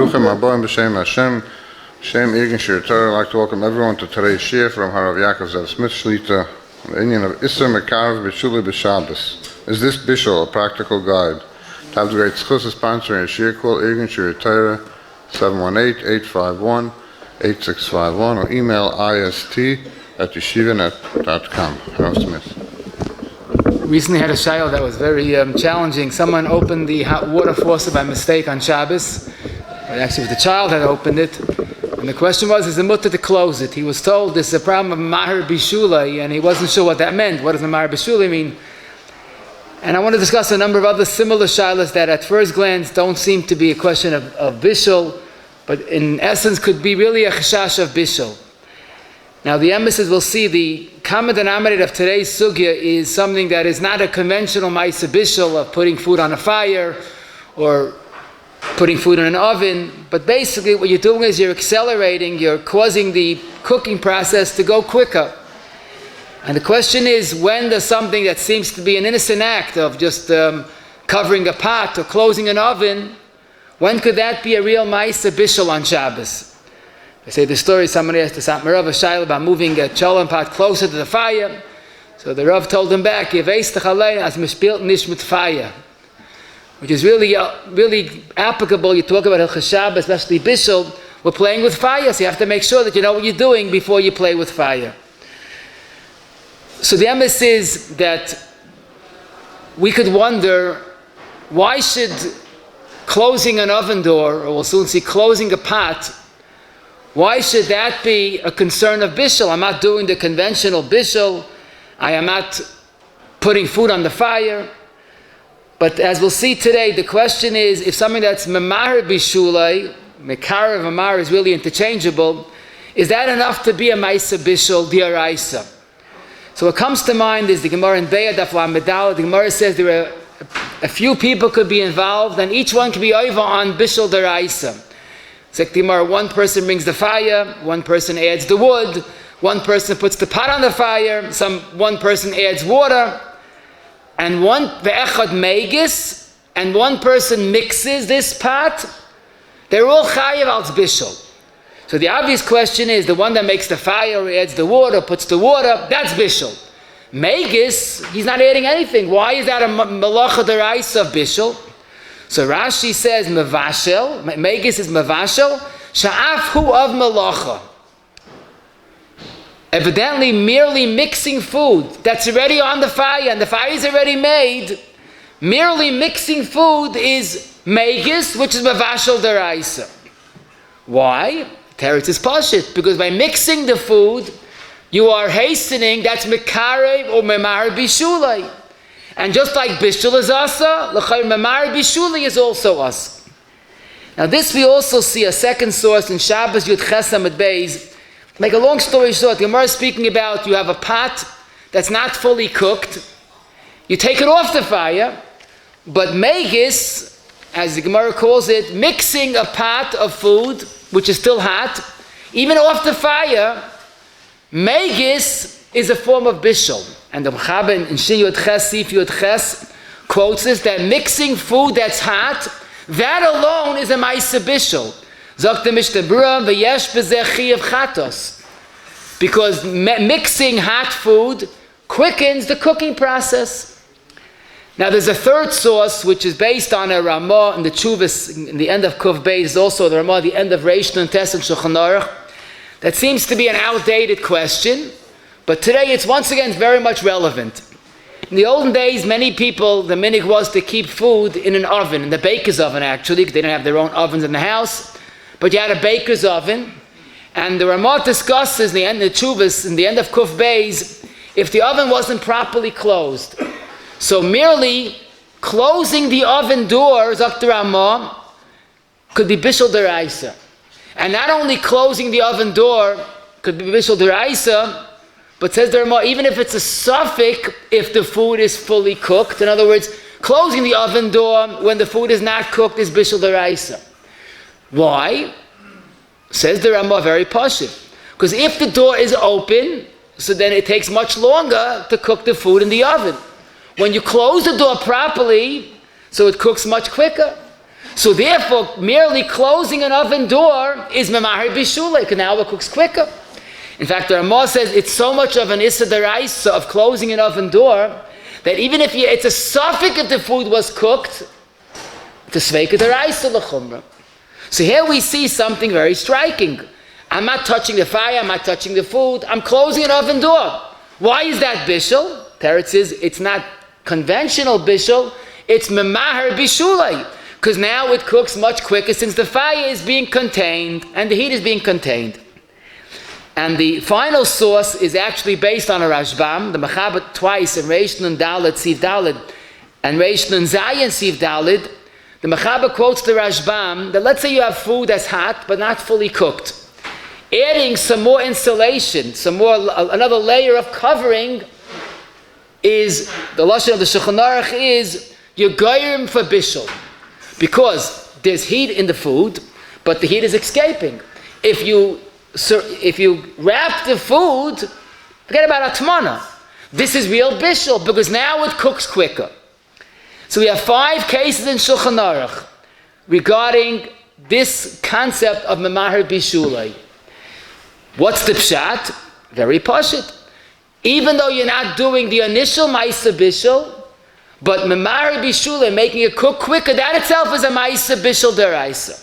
Bruchim Aboim B'Shem Hashem, Shem Egen Shir Torah. I'd like to welcome everyone to today's shir from Rabbi Yaakov Zev Smith Shlita on the Indian of issur, Mekarv, Bishullo, Shabbos. Is this Bishul a practical guide? To have the great tzchus sponsoring a shir, call Egen Shir Torah 718-851-8651 or email ist@yeshivanet.com. Rabbi Smith. Recently had a shayla that was very challenging. Someone opened the hot water faucet by mistake on Shabbos. But actually, the child had opened it. And the question was, is it mutter to close it? He was told this is a problem of Bishullo, and he wasn't sure what that meant. What does Bishullo mean? And I want to discuss a number of other similar shaylas that at first glance don't seem to be a question of Bishul, but in essence could be really a chashash of Bishul. Now the emphasis, we'll see, the common denominator of today's sugya is something that is not a conventional ma'aseh bishul of putting food on a fire or putting food in an oven, but basically what you're doing is you're accelerating, you're causing the cooking process to go quicker. And the question is, when does something that seems to be an innocent act of just covering a pot or closing an oven, when could that be a real ma'aseh bishul on Shabbos? I say the story, somebody asked the Rav a shayla about moving a cholent pot closer to the fire. So the Rav told him back, which is really applicable. You talk about halachos Shabbos, especially Bishul, we're playing with fire, so you have to make sure that you know what you're doing before you play with fire. So the emphasis is that we could wonder, why should closing an oven door, or we'll soon see closing a pot, why should that be a concern of Bishul? I'm not doing the conventional Bishul. I am not putting food on the fire. But as we'll see today, the question is, if something that's memar bishulai, mekarav mamar is really interchangeable, is that enough to be a ma'aseh bishul diaraisa? So what comes to mind is the Gemara in Be'ah Daf Medal. The Gemara says there are a few people could be involved, and each one could be over on bishul diaraisa. One person brings the fire, one person adds the wood, one person puts the pot on the fire, one person adds water, and one person mixes this pot. They're all chayiv al bishul. So the obvious question is, the one that makes the fire, adds the water, puts the water, that's bishul. Megis, he's not adding anything. Why is that a malacha deraisa of bishul? So Rashi says mevashel, megis is mevashel, sha'afhu of malacha. Evidently merely mixing food that's already on the fire and the fire is already made, merely mixing food is megis, which is mevashel deraisa. Why? Teretz is pashit, because by mixing the food, you are hastening, that's mekarev or memar bishulai. And just like Bishul is asa, l'chayr memar bishuli is also asa. Now this we also see a second source in Shabbos Yud Chesam at Beis. Make a long story short, the Gemara is speaking about you have a pot that's not fully cooked. You take it off the fire, but megis, as the Gemara calls it, mixing a pot of food, which is still hot, even off the fire, megis is a form of bishul. And the Mechaber in Shin Yud Ches, Sif Yud Ches, quotes us that mixing food that's hot, that alone is a ma'aseh bishul. Zok the Mishnah Berurah, v'yesh b'zeh chiyuv chatos. Because mixing hot food quickens the cooking process. Now there's a third source which is based on a Ramah in the Chuvas, in the end of Kuf Beis, also the Ramah, the end of Reish Nun Tes and Shulchan Aruch. That seems to be an outdated question. But today it's once again very much relevant. In the olden days, many people, the minig was to keep food in an oven, in the baker's oven actually, because they didn't have their own ovens in the house. But you had a baker's oven. And the Ramah discusses in the end of Chuvas, in the end of Kuf Beis, if the oven wasn't properly closed. So merely closing the oven door, Dr. Ramah, could be bishul deraisa. And not only closing the oven door could be bishul deraisa, but says the Ramah, even if it's a suffix, if the food is fully cooked, in other words, closing the oven door when the food is not cooked is bishul deraisa. Why? Says the Ramah, very pashut. Because if the door is open, so then it takes much longer to cook the food in the oven. When you close the door properly, so it cooks much quicker. So therefore, merely closing an oven door is memahar bishulei, because now it cooks quicker. In fact, the Rama says it's so much of an issur deraisa of closing an oven door that even if it's a suffix if the food was cooked, it's a sveika deraisa l'chumra. So here we see something very striking. I'm not touching the fire, I'm not touching the food, I'm closing an oven door. Why is that bishul? Teretz is, it's not conventional bishul, it's memahar bishulei, because now it cooks much quicker since the fire is being contained and the heat is being contained. And the final source is actually based on a Rashbam, the Mechaber twice in Reish Nun Daled Siv Daled and Reish Nun Zayin Siv Daled. The Mechaber quotes the Rashbam that let's say you have food that's hot but not fully cooked. Adding some more insulation, another layer of covering is, the lashon of the Shulchan Aruch is, you're goyim for bishul. Because there's heat in the food, but the heat is escaping. If you wrap the food, forget about atmana. This is real bishul, because now it cooks quicker. So we have 5 cases in Shulchan Aruch regarding this concept of memahar bishulei. What's the pshat? Very pashut. Even though you're not doing the initial ma'isa bishul, but memahar bishulei, making it cook quicker, that itself is a ma'isa bishul deraisa.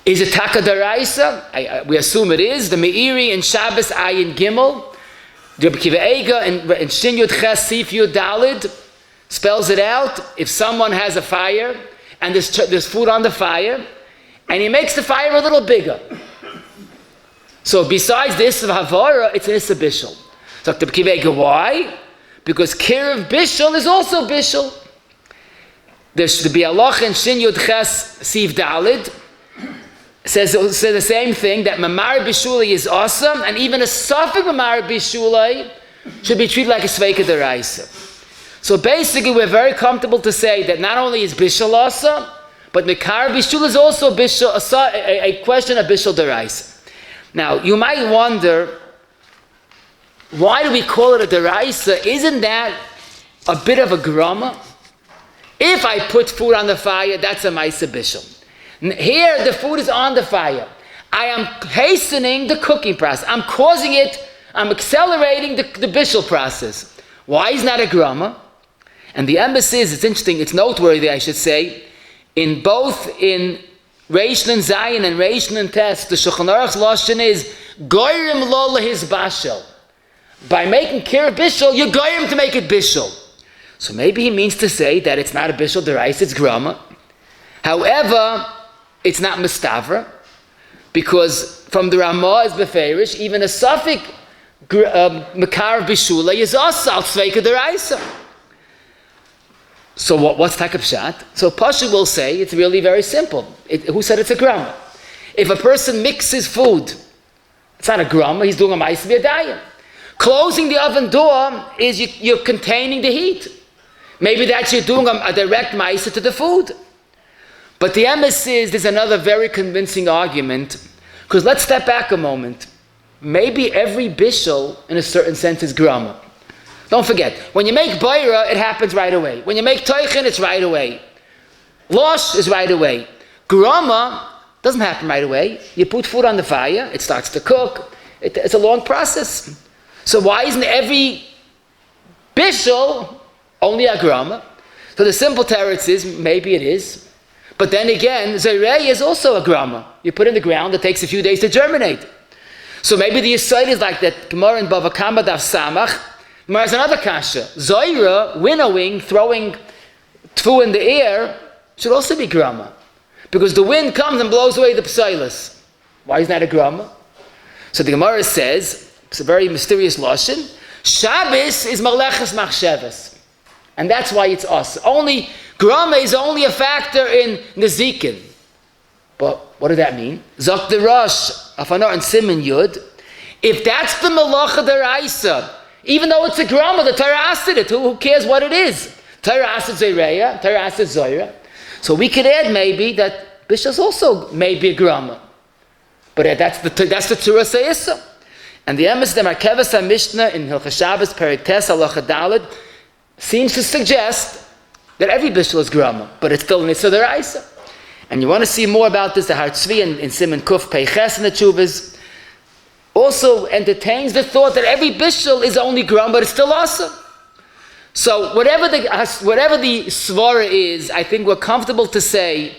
Is it taka deraisa? We assume it is. The Meiri in Shabbos Ayin Gimel, the Rabbi Kiva Eiga in Shin Yud Ches Sif Yud Dalid spells it out. If someone has a fire and there's food on the fire, and he makes the fire a little bigger. So besides this of Havara, it's an issur bishul. So Rabbi Kiva Eiga, why? Because Kirev Bishul is also Bishul. There's the halachos in Shin Yud Ches Siv Dalid says the same thing, that memahar bishulei is awesome, and even a suffix memahar bishulei should be treated like a sveika deraisa. So basically, we're very comfortable to say that not only is bishul awesome, but mikar bishul is also bishul, a question of bishul deraisa. Now, you might wonder, why do we call it a deraisa? Isn't that a bit of a grama? If I put food on the fire, that's a ma'isa bishul. Here, the food is on the fire. I am hastening the cooking process. I'm causing it, I'm accelerating the bishul process. Why is that a grama? And the emphasis, it's interesting, it's noteworthy, I should say, in both in Reish Nun Zayin and Reish Nun Tes, the Shulchan Aruch's lashon is, goyim lo lehis bashel. By making kirev bishul, you're goyim to make it bishul. So maybe he means to say that it's not a bishul deraisa, it's grama. However, it's not mistavra, because from the Ramah is beferish, even a suffix makar bishulei is also sveika deraisa. So what's takap pshat? So Pasha will say it's really very simple. Who said it's a grama? If a person mixes food, it's not a grama, he's doing a ma'isa b'yadayim. Closing the oven door is you're containing the heat. Maybe that's you're doing a direct ma'isa to the food. But the emes is, there's another very convincing argument, because let's step back a moment. Maybe every bishul, in a certain sense, is grama. Don't forget, when you make bayra, it happens right away. When you make toichin, it's right away. Losh is right away. Grama doesn't happen right away. You put food on the fire, it starts to cook. It's a long process. So why isn't every bishul only a grama? So the simple teretz is, maybe it is. But then again, zerei is also a grama. You put in the ground, it takes a few days to germinate. So maybe the yisrael is like that Gemara in Bava Kama Daf Samach. Gemara has another kasha. Zoira, winnowing, throwing tfu in the air, should also be grama. Because the wind comes and blows away the psailas. Why is that a grama? So the Gemara says, it's a very mysterious lashon, Shabbos is malechas machshavas. And that's why it's us. Grama is only a factor in Nezikin. But what does that mean? Zok the Rosh, Afanor and Siman Yud. If that's the Malacha deraisa, even though it's a Grama, the Torah asked it. Who cares what it is? Torah asked Zayreya, Torah asked Zoyra. So we could add maybe that Bishas also may be a Grama. But that's the Torah Issur. And the emes the Markevas HaMishnah in Hilchas Shabbos Perek Tes Halacha Daled seems to suggest that every bishul is grama, but it's still an issur deraisa. And you want to see more about this, the Har Tzvi in Siman Kuf Peiches in the Tshuvas also entertains the thought that every bishul is only grama, but it's still assur. So whatever the svara is, I think we're comfortable to say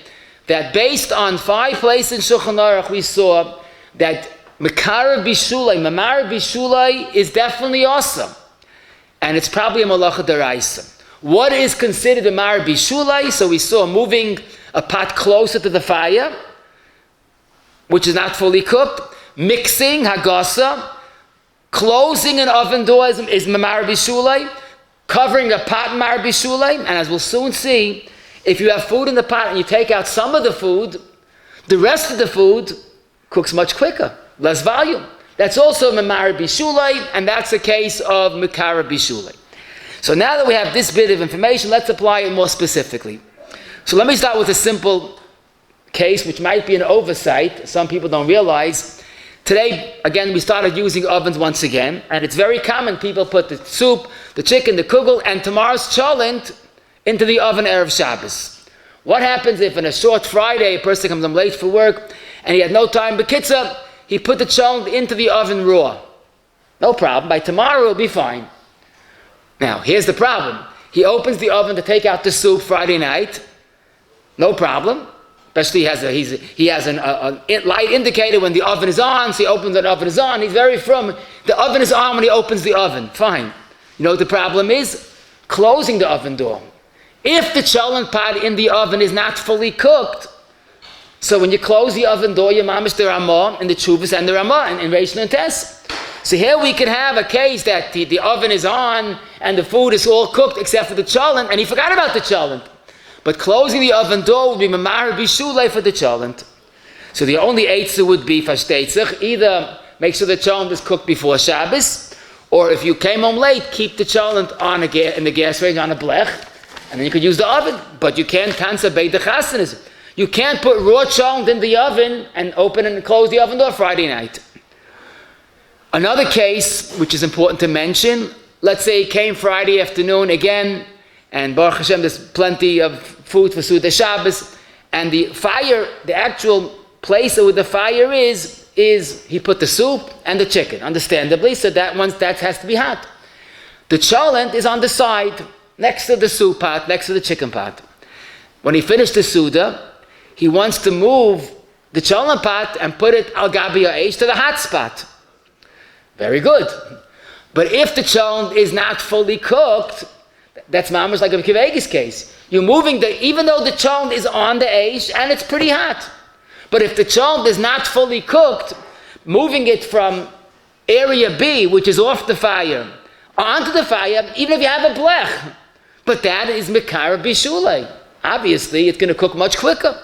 that based on 5 places in Shulchan Aruch we saw that Mekarav Bishulai, Mamar Bishulai is definitely assur. And it's probably a malacha deraisa. What is considered a Mamar Bishulai? So we saw moving a pot closer to the fire, which is not fully cooked, mixing, hagasa, closing an oven door is Mamar Bishulai, covering a pot Mamar Bishulai, and as we'll soon see, if you have food in the pot and you take out some of the food, the rest of the food cooks much quicker, less volume. That's also Mamar Bishulai, and that's a case of Mikara Bishulai. So now that we have this bit of information, let's apply it more specifically. So let me start with a simple case, which might be an oversight. Some people don't realize. Today, again, we started using ovens once again, and it's very common. People put the soup, the chicken, the kugel, and tomorrow's cholent into the oven Erev Shabbos. What happens if on a short Friday, a person comes home late for work, and he had no time, b'kitzah, he put the cholent into the oven raw? No problem. By tomorrow, it'll be fine. Now, here's the problem. He opens the oven to take out the soup Friday night. No problem. Especially he has a light indicator when the oven is on, so he opens the oven is on. He's very firm. The oven is on when he opens the oven. Fine. You know what the problem is? Closing the oven door. If the cholent pot in the oven is not fully cooked, so when you close the oven door, you mamish the Ramah and the Tshuvas and the Ramah in Reish and Tes. So here we can have a case that the oven is on and the food is all cooked except for the cholent, and he forgot about the cholent. But closing the oven door would be Mamar Bishulai for the cholent. So the only issur would be Fashtetzach, either make sure the cholent is cooked before Shabbos, or if you came home late, keep the cholent on in the gas range on a blech, and then you could use the oven. But you can't tansa beit the chasanis. You can't put raw cholent in the oven and open and close the oven door Friday night. Another case, which is important to mention, let's say it came Friday afternoon again, and Baruch Hashem, there's plenty of food for Suda Shabbos, and the fire, the actual place where the fire is he put the soup and the chicken, understandably, so that has to be hot. The cholent is on the side, next to the soup pot, next to the chicken pot. When he finished the Suda, he wants to move the cholent pot and put it al gabi ha'esh to the hot spot. Very good. But if the cholent is not fully cooked, that's mamash like a Kivegas case. You're moving even though the cholent is on the eish and it's pretty hot. But if the cholent is not fully cooked, moving it from area B, which is off the fire, onto the fire, even if you have a blech, but that is Mekara Bishulai. Obviously, it's going to cook much quicker.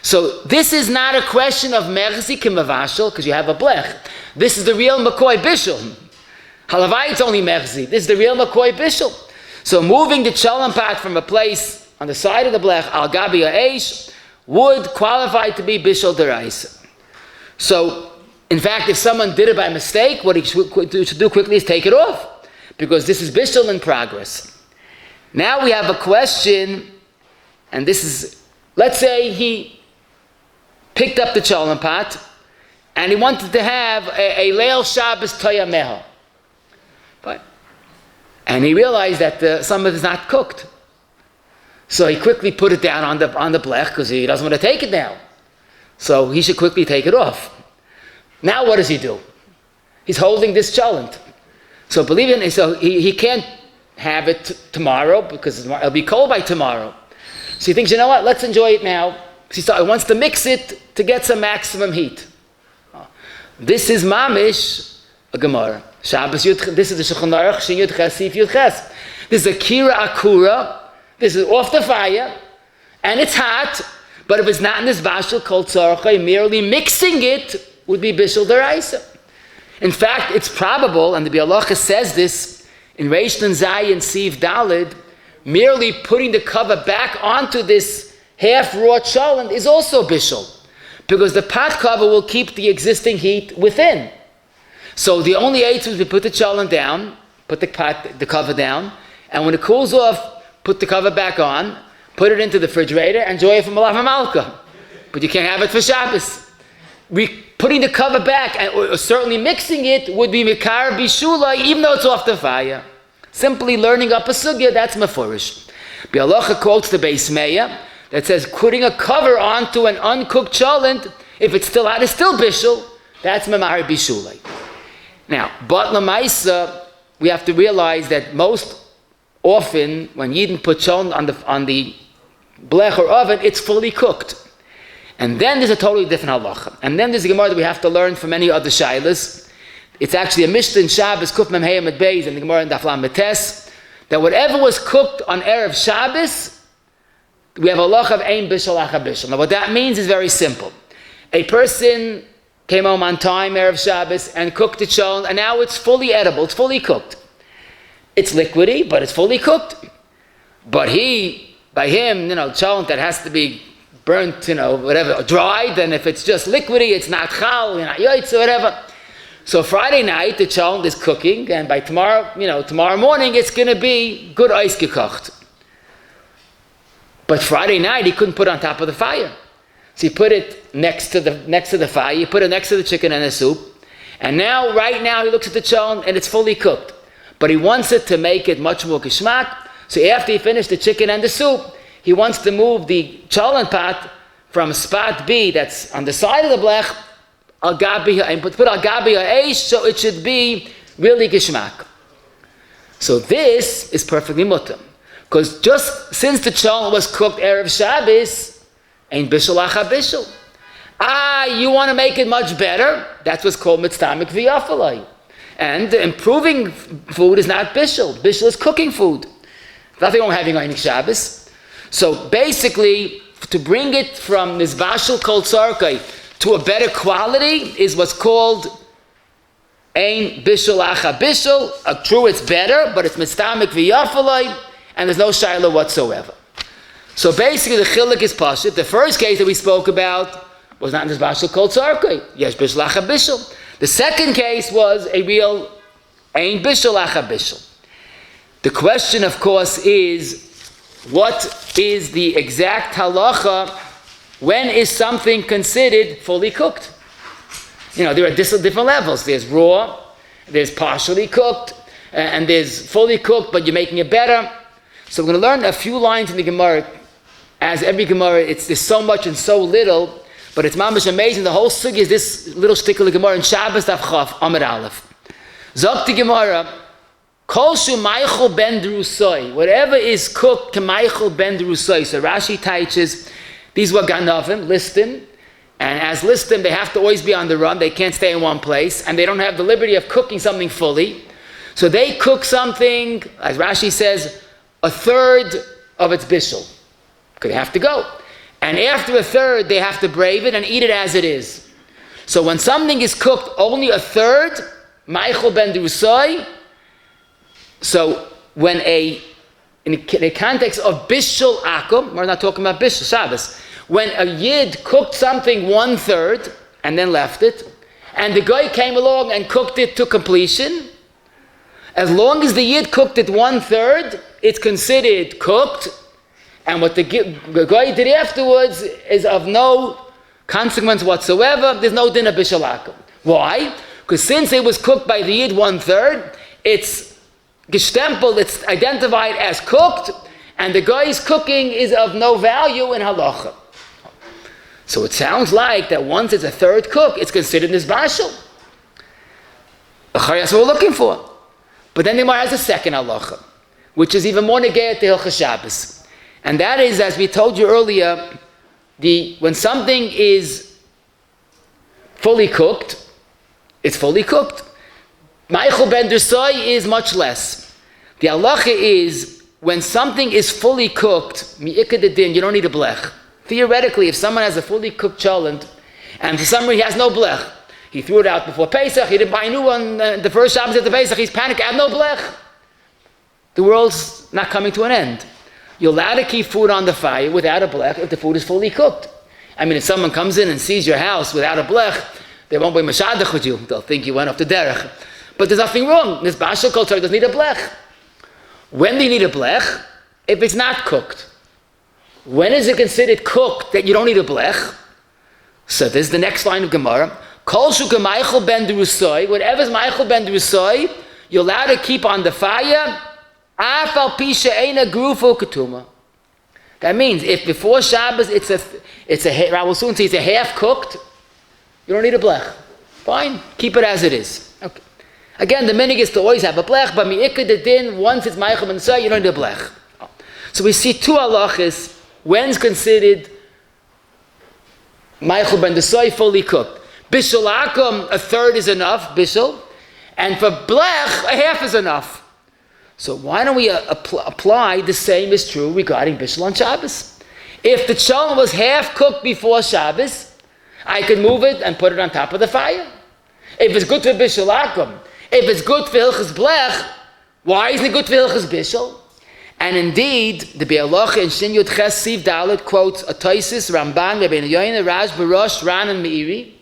So this is not a question of merzi kimavashal, because you have a blech. This is the real McCoy Bishul. Halavai, it's only merzi. This is the real McCoy Bishul. So moving the cholent pot from a place on the side of the blech, al gabi ha'esh, would qualify to be Bishul deraisa. So, in fact, if someone did it by mistake, what he should do quickly is take it off, because this is Bishul in progress. Now we have a question, and this is, let's say he picked up the cholent pot, and he wanted to have a Leil Shabbos Toya Meha. And he realized that some of it is not cooked. So he quickly put it down on the blech, because he doesn't want to take it now. So he should quickly take it off. Now what does he do? He's holding this cholent. So believe it, so he can't have it tomorrow, because it'll be cold by tomorrow. So he thinks, you know what, let's enjoy it now. He wants to mix it to get some maximum heat. This is mamish, a Gemara. Shabbos Yud, this is the Shulchan Aruch, Shin Yud Ches, Sif Yud Ches. This is a Kira Akura. This is off the fire, and it's hot, but if it's not in this Bashal called Tzarcha, merely mixing it would be Bishul deraisa. In fact, it's probable, and the halachos says this in Reish and Zayin Siv Dalid, merely putting the cover back onto this half-raw cholent is also Bishul, because the pot cover will keep the existing heat within. So the only issur is we put the cholent down, put the cover down, and when it cools off, put the cover back on, put it into the refrigerator, enjoy it from Malav Malka. But you can't have it for Shabbos. Putting the cover back, or certainly mixing it, would be mikar Bishulai, even though it's off the fire. Simply learning up a sugya, that's mefurish. Halacha quotes the Beis Meya that says putting a cover onto an uncooked cholent, if it's still hot, it's still bishul. That's memar Bishulai. Now, but lamaisa, we have to realize that most often when Yidden put cholent on the blech or oven, it's fully cooked. And then there's a totally different halacha. And then there's a Gemara that we have to learn from many other shaylas. It's actually a Mishnah in Shabbos, Kuf Mem Heyam at Beis, and the Gemara in Daf Lamed Tes, that whatever was cooked on Erev Shabbos, we have a halacha of Ein Bishul Acha Bishul. Now what that means is very simple. A person came home on time, Erev Shabbos, and cooked the cholent, and now it's fully edible, it's fully cooked. It's liquidy, but it's fully cooked. But by him, cholent that has to be burnt, whatever, dried, and if it's just liquidy, it's not chal, not yoitz, or whatever. So Friday night, the cholent is cooking, and by tomorrow morning, it's going to be good ice gekocht. But Friday night, he couldn't put it on top of the fire. So he put it next to the fire, he put it next to the chicken and the soup, and right now, he looks at the cholent, and it's fully cooked. But he wants it to make it much more geschmack, so after he finished the chicken and the soup, he wants to move the cholent pot from spot B that's on the side of the blech, and put al gabi ha'esh, so it should be really geschmack. So this is perfectly mutter. Because just since the cholent was cooked Erev Shabbos, ain't bishul acha bishul. You want to make it much better? That's what's called mitztamik v'yafalai. And improving food is not bishul. Bishul is cooking food. Nothing wrong with having on Shabbos. So basically, to bring it from nitbashel kol tzarkai to a better quality is what's called ein bishul acha bishul. True, it's better, but it's mitztamik v'yafalai, and there's no shaila whatsoever. So basically, the chiluk is pashut. The first case that we spoke about was not nitbashel kol tzarkai. Yes, bishul acha bishul. The second case was a real ein bishul acha bishul. The question, of course, is what is the exact halacha? When is something considered fully cooked? There are different levels. There's raw, there's partially cooked, and there's fully cooked, but you're making it better. So we're going to learn a few lines in the Gemara. As every Gemara, there's so much and so little, but it's mamish amazing. The whole sugi is this little shtickle of Gemara in Shabbos Daf Chaf Amud Aleph. Zok the Gemara, Kol shu meichel ben Drusai, whatever is cooked to meichel ben Drusai. So Rashi teaches these were ganavim, listim, and as listim they have to always be on the run. They can't stay in one place, and they don't have the liberty of cooking something fully. So they cook something, as Rashi says, a third of its bishul. They have to go, and after a third they have to brave it and eat it as it is. So when something is cooked only a third, meichel ben Drusai. So when in the context of bishul akum, we're not talking about bishul Shabbos. When a yid cooked something 1/3 and then left it, and the guy came along and cooked it to completion, as long as the yid cooked it 1/3, it's considered cooked, and what the guy did afterwards is of no consequence whatsoever. There's no din of bishul akum. Why? Because since it was cooked by the yid 1/3, it's gestempel, it's identified as cooked, and the guy's cooking is of no value in halacha. So it sounds like that once it's a third cook, it's considered nitbashel. That's what we're looking for. But then the Gemara has a second halacha, which is even more negayat to Hilchas Shabbos. And that is, as we told you earlier, when something is fully cooked, it's fully cooked. Meichel ben Drusai is much less. The halacha is when something is fully cooked, mi'ikad din, you don't need a blech. Theoretically, if someone has a fully cooked cholent, and for some reason he has no blech, he threw it out before Pesach, he didn't buy a new one, the first Shabbos after Pesach, he's panicking, I have no blech. The world's not coming to an end. You're allowed to keep food on the fire without a blech if the food is fully cooked. I mean, if someone comes in and sees your house without a blech, they won't be mashadach with you. They'll think you went off the derech. But there's nothing wrong. This bashal culture doesn't need a blech. When do you need a blech? if it's not cooked, when is it considered cooked that you don't need a blech? So this is the next line of Gemara. Kol shu k'maychel ben Drusai, whatever's Maychel ben Drusai, you're allowed to keep on the fire. Af al pi she'eina grufu ketuma. That means if before Shabbos I will soon say it's a half cooked, you don't need a blech. Fine, keep it as it is. Okay. Again, the minig is to always have a blech, but mi'ikad the din, once it's Maychel ben Drusai, you don't need a blech. So we see two halachos. When's considered Maychel ben Drusai fully cooked? Bishul akum, a third is enough, bishul. And for blech, a half is enough. So why don't we apply the same is true regarding bishul on Shabbos? If the cholent was half cooked before Shabbos, I could move it and put it on top of the fire. If it's good for bishul akum, if it's good for hilchas blech, why isn't it good for hilchas bishul? And indeed, the Halacha in Shin Yud Ches Siv Dalet quotes a Toisis, Ramban, Rabbi Yoina, Raj, Barosh, Ran, and Meiri.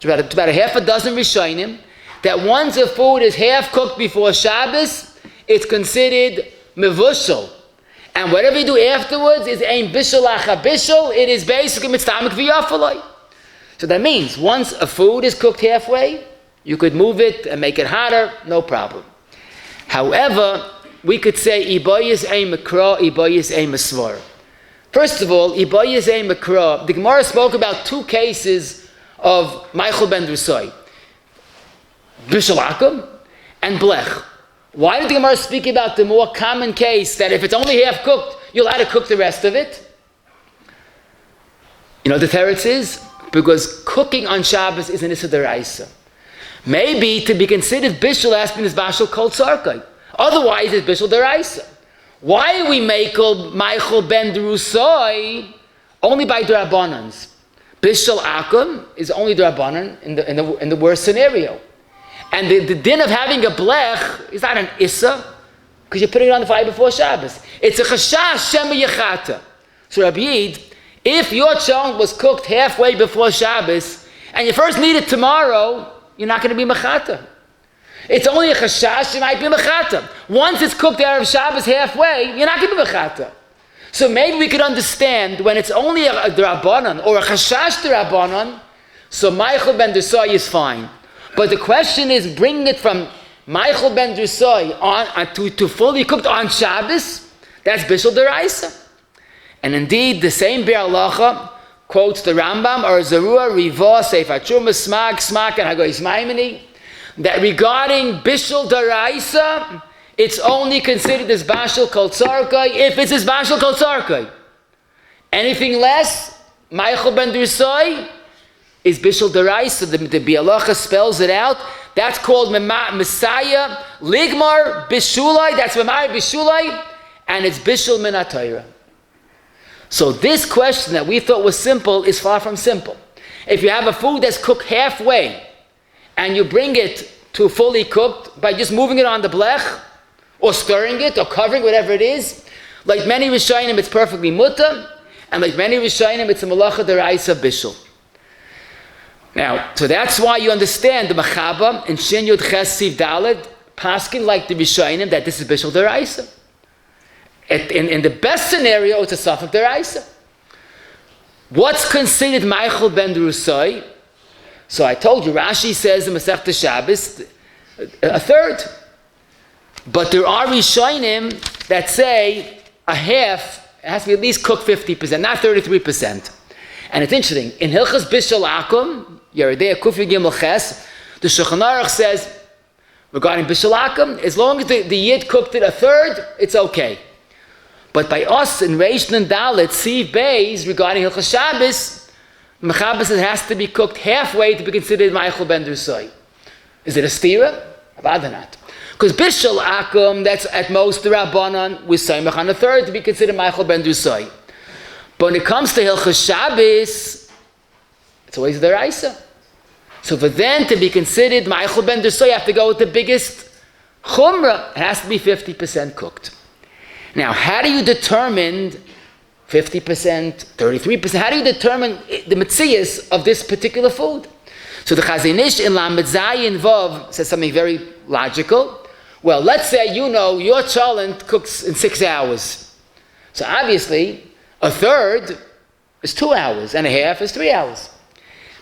It's about a half a dozen Rishonim, that once a food is half cooked before Shabbos, it's considered mevushal. And whatever you do afterwards is ein bishul acha bishul, it is basically mitztamek v'yafalai. So that means once a food is cooked halfway, you could move it and make it hotter, no problem. However, we could say ibayis ein makra, ibayis ein masvar. First of all, ibayis ein makra, the Gemara spoke about two cases of Maychel ben Drusai, bishul akum and blech. Why did the Gemara speak about the more common case that if it's only half cooked, you'll have to cook the rest of it? You know what the teretz is? Because cooking on Shabbos is an issur deraisa. Maybe to be considered bishul has been bashul kol tzarkai. Otherwise, it's bishul deraisa. Why we make Maychel ben Drusai only by d'rabbanans? Bishul akum is only d'rabbanan in the worst scenario. And the din of having a blech is not an issur, because you're putting it on the fire before Shabbos. It's a chashash shema yechata. So Rabbi Yid, if your cholent was cooked halfway before Shabbos, and you first need it tomorrow, you're not going to be mechata. It's only a chashash, you might be mechata. Once it's cooked out of Shabbos halfway, you're not going to be mechata. So maybe we could understand when it's only a d'rabbanan or a chashash d'rabbanan, so Maychel ben Drusai is fine. But the question is bringing it from Maychel ben Drusai to fully cooked on Shabbos, that's bishul deraisa. And indeed, the same Biur Halacha quotes the Rambam, or Zarua, Riva, Sefer Truma, Smak, and Hagoyis Maimoni, that regarding bishul deraisa, it's only considered as bashul kol tzarkai if it's as bashul kol tzarkai. Anything less, Maychel ben Drusai is bishul deraisa. The Biur Halacha spells it out. That's called Messiah Ligmar Bishulai. That's Memar Bishulai, and it's bishul min haTorah. So this question that we thought was simple is far from simple. If you have a food that's cooked halfway, and you bring it to fully cooked by just moving it on the blech, or stirring it, or covering whatever it is, like many Rishonim, it's perfectly mutter, and like many Rishonim, it's a malacha deraisa bishul. Now, so that's why you understand the Machaba in Shin Yud Ches Siv Dalet, paskin like the Rishonim, that this is bishul deraisa. In the best scenario, it's a safek deraisa. What's considered Maychel ben Drusai? So I told you, Rashi says in Masechta Shabbos, a third. But there are Rishonim that say a half, it has to be at least cooked 50%, not 33%. And it's interesting, in Hilchas Bishul Akum, Yeridei Kufi Gimel Ches, the Shulchan Aruch says, regarding Bishul Akum, as long as the Yid cooked it a third, it's okay. But by us in Reish and Dalet, Siv Beis, regarding Hilchas Shabbos, Mechaber says it has to be cooked halfway to be considered Maychel ben Drusai. Is it a stira? Rather not. Because Bishul Akum, that's at most the Rabbanan, with Saimach on a third to be considered Maychel ben Drusai. But when it comes to Hilchas Shabbos, it's always the Raisa. So for then to be considered Maychel ben Drusai, you have to go with the biggest Chumrah. It has to be 50% cooked. Now, how do you determine 50%, 33%? How do you determine the metzias of this particular food? So the Chazon Ish in Lamed Zayin Vav says something very logical. Well, let's say you know your cholent cooks in 6 hours. So obviously, a third is 2 hours, and a half is 3 hours.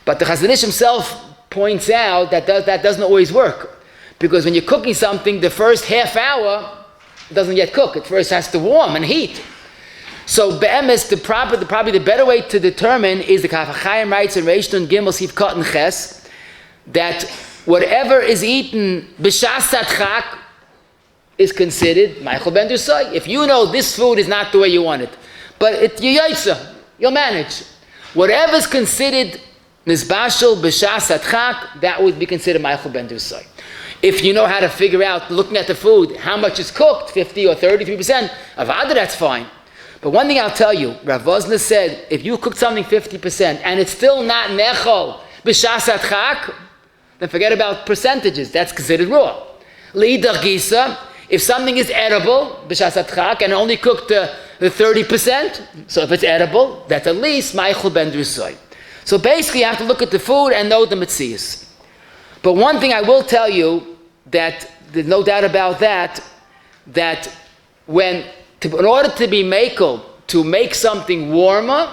But the Chazon Ish himself points out that that doesn't always work. Because when you're cooking something, the first half hour doesn't yet cook. It first has to warm and heat. So be'emes, probably the better way to determine is the Kaf HaChaim writes in Reish Nun Gimel Sif Kot and Ches that whatever is eaten b'shas tzadchak is considered Meichel ben Drusai. If you know this food is not the way you want it, but you'll manage. Whatever is considered nitbashel b'shas tzadchak, that would be considered Meichel ben Drusai. If you know how to figure out, looking at the food, how much is cooked, 50 or 33%, avada, that's fine. But one thing I'll tell you, Rav Vosner said, if you cook something 50% and it's still not nechol b'shas tzadchak, then forget about percentages. That's considered raw. L'idach gisa, if something is edible b'shas tzadchak and only cooked the 30%, so if it's edible, that's at least Meichel ben Drusai. So basically, you have to look at the food and know the metzias. But one thing I will tell you, that there's no doubt about that in order to be makel, to make something warmer,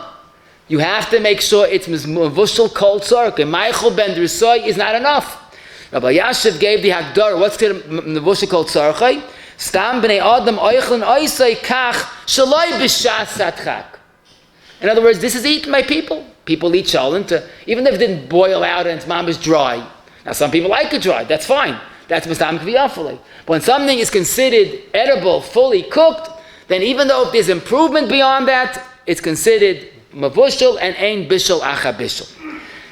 you have to make sure it's mevushal kol tzarka. Meichel ben Drusai is not enough. Rabbi Yashiv gave the Hagdara. What's the mevushal kol tzarka? Stam b'nei adam oichlen oisay kach shaloi b'shas tzadchak. In other words, this is eaten by people. People eat cholent, even if it didn't boil out and its mom is dry. Now some people like it dry, that's fine. That's mistam kviyafale. But when something is considered edible, fully cooked, then even though if there's improvement beyond that, it's considered mavushal and ein bishul acha bishul.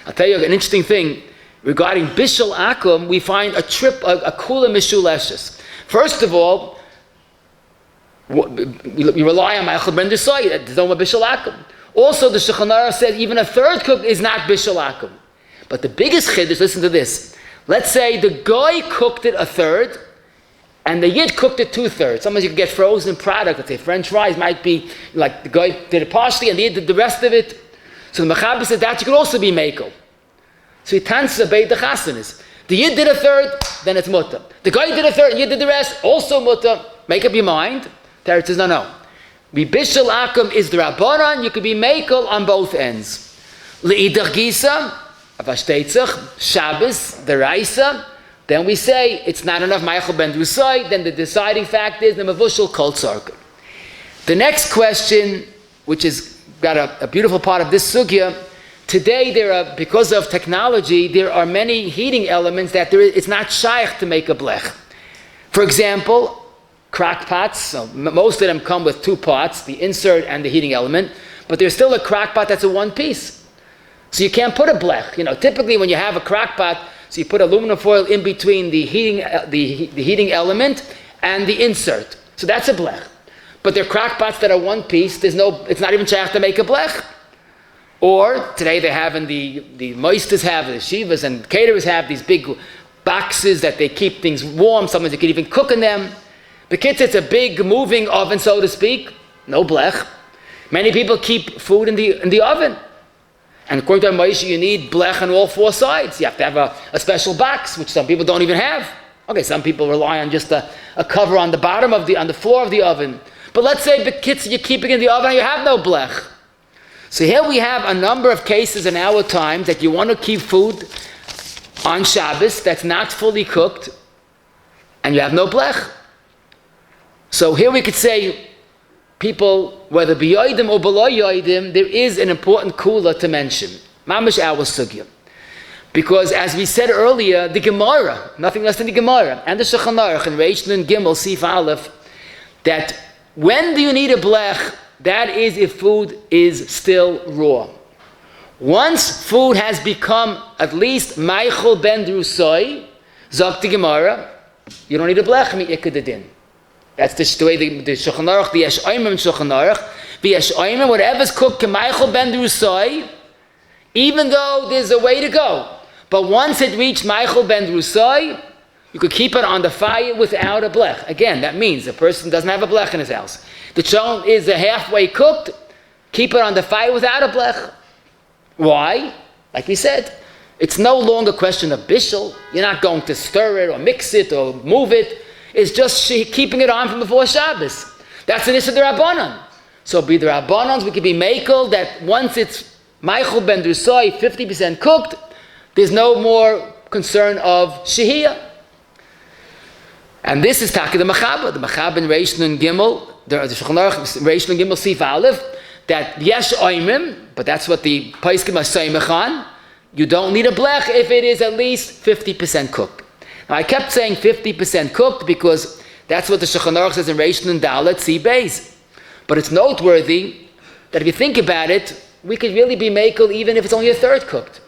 I'll tell you an interesting thing. Regarding bishul akum, we find a kula mishuleshes. First of all, we rely on Meichel ben Drusai, there's no bishul akum. Also, the Shulchan Aruch said even a third cook is not bishul akum. But the biggest chiddush, listen to this. Let's say the guy cooked it a third, and the yid cooked it 2/3. Sometimes you can get frozen product. Let's say French fries might be like the guy did it partially, and the yid did the rest of it. So the Mechaber said that you could also be mekel. So he tans the beit the chasanis. The yid did a third, then it's mutter. The guy did a third, and yid did the rest, also mutter. Make up your mind. Teretz says no. Bishul akum is the rabbanan. You could be mekel on both ends. Le'idach gisa, avashteitzach, Shabbos, the raisa. Then we say it's not enough Meichel ben Drusai. Then the deciding fact is the mevushal kol tzarka. The next question, which is got a beautiful part of this sugya, today because of technology, there are many heating elements that it's not shaykh to make a blech. For example, crock pots. So most of them come with 2 pots, the insert and the heating element, but there's still a crock pot that's a one piece. So you can't put a blech. Typically when you have a crock pot, so you put aluminum foil in between the heating element and the insert. So that's a blech. But there are crock pots that are one piece. It's not even shaykh to make a blech. Or today they have the moisters have, the shivas and caterers have these big boxes that they keep things warm. Sometimes you can even cook in them. The kids, it's a big moving oven, so to speak. No blech. Many people keep food in the oven. And according to Moshe, you need blech on all 4 sides. You have to have a special box, which some people don't even have. Okay, some people rely on just a cover on the bottom on the floor of the oven. But let's say the kids you're keeping in the oven and you have no blech. So here we have a number of cases in our times that you want to keep food on Shabbos that's not fully cooked, and you have no blech. So here we could say, people, whether b'yoidim or below yoidim, there is an important kula to mention. Mamish our sugya. Because as we said earlier, the Gemara, nothing less than the Gemara, and the Shulchan Aruch in Reish Nun Gimel Sif Aleph, that when do you need a blech? That is if food is still raw. Once food has become at least Meichel ben Drusai, Zok the Gemara, you don't need a blech mi'ikadadin. That's the way the Shulchan Aruch, the Yesh Oimim and Shulchan Aruch, the Yesh Oimim, whatever's cooked to Meichel ben Drusai, even though there's a way to go. But once it reached Meichel ben Drusai, you could keep it on the fire without a blech. Again, that means the person doesn't have a blech in his house. The cholent is halfway cooked, keep it on the fire without a blech. Why? Like we said, it's no longer a question of bishul. You're not going to stir it or mix it or move it. is just keeping it on from before Shabbos. That's an issur d'Rabbanan. So be the Rabbanans, we could be makel that once it's Meichel ben Drusai, 50% cooked, there's no more concern of Shehiyah. And this is Taki the Machaba. The Machaba in Reish Nun Gimel, the Shulchan Aruch Reish Nun Gimel Sif Aleph, that Yesh Oimim, but that's what the Paiskim are saying, you don't need a blech if it is at least 50% cooked. Now I kept saying 50% cooked because that's what the Shulchan Aruch says in Reish Nun Dalet Si Beis. But it's noteworthy that if you think about it, we could really be makel even if it's only a third cooked.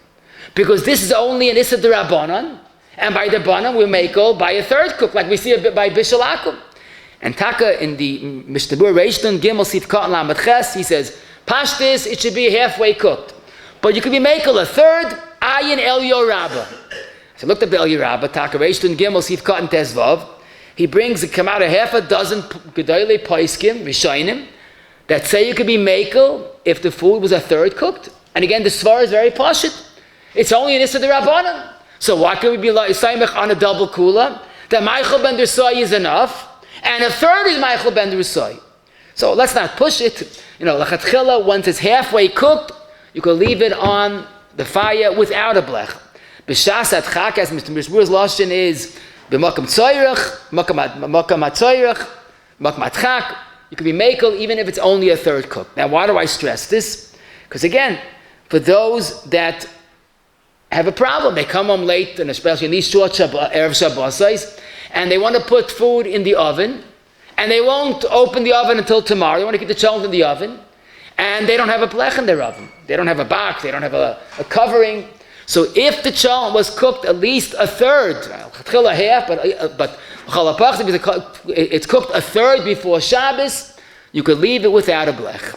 Because this is only an issur d'Rabbanan, and by the Banan we're makel by a third cook, like we see by Bishul. And Taka in the Mishnah Reish Nun Gimel Sif Katan Lamed Ches, he says, Pashtis, it should be halfway cooked. But you could be makel a third, Ayin El Yorabba. So I looked up the El Yorabba, Taka Reish Nun Gimel Sif Katan Tezvav. He brings, it come out a half a dozen Gedolei Paiskim, Rishonim, that say you could be makel if the food was a third cooked. And again, the svar is very pashut. It's only an issur d'Rabbanan. So why can we be like Saimach on a double kula? That Meichel ben Drusai is enough, and a third is Meichel ben Drusai. So let's not push it. Lachatchila, once it's halfway cooked, you can leave it on the fire without a blech. B'shas at chak, as Mr. Mishbur's lashon is, b'makam tzoyrach, makam atzoyrach, makam atchak. You can be makel even if it's only a third cook. Now, why do I stress this? Because again, for those that have a problem, they come home late, and especially in these short Erev Shabbos, and they want to put food in the oven, and they won't open the oven until tomorrow. They want to keep the cholent in the oven, and they don't have a blech in their oven. They don't have a box. They don't have a covering. So if the cholent was cooked at least a third, half, but it's cooked a third before Shabbos, you could leave it without a blech.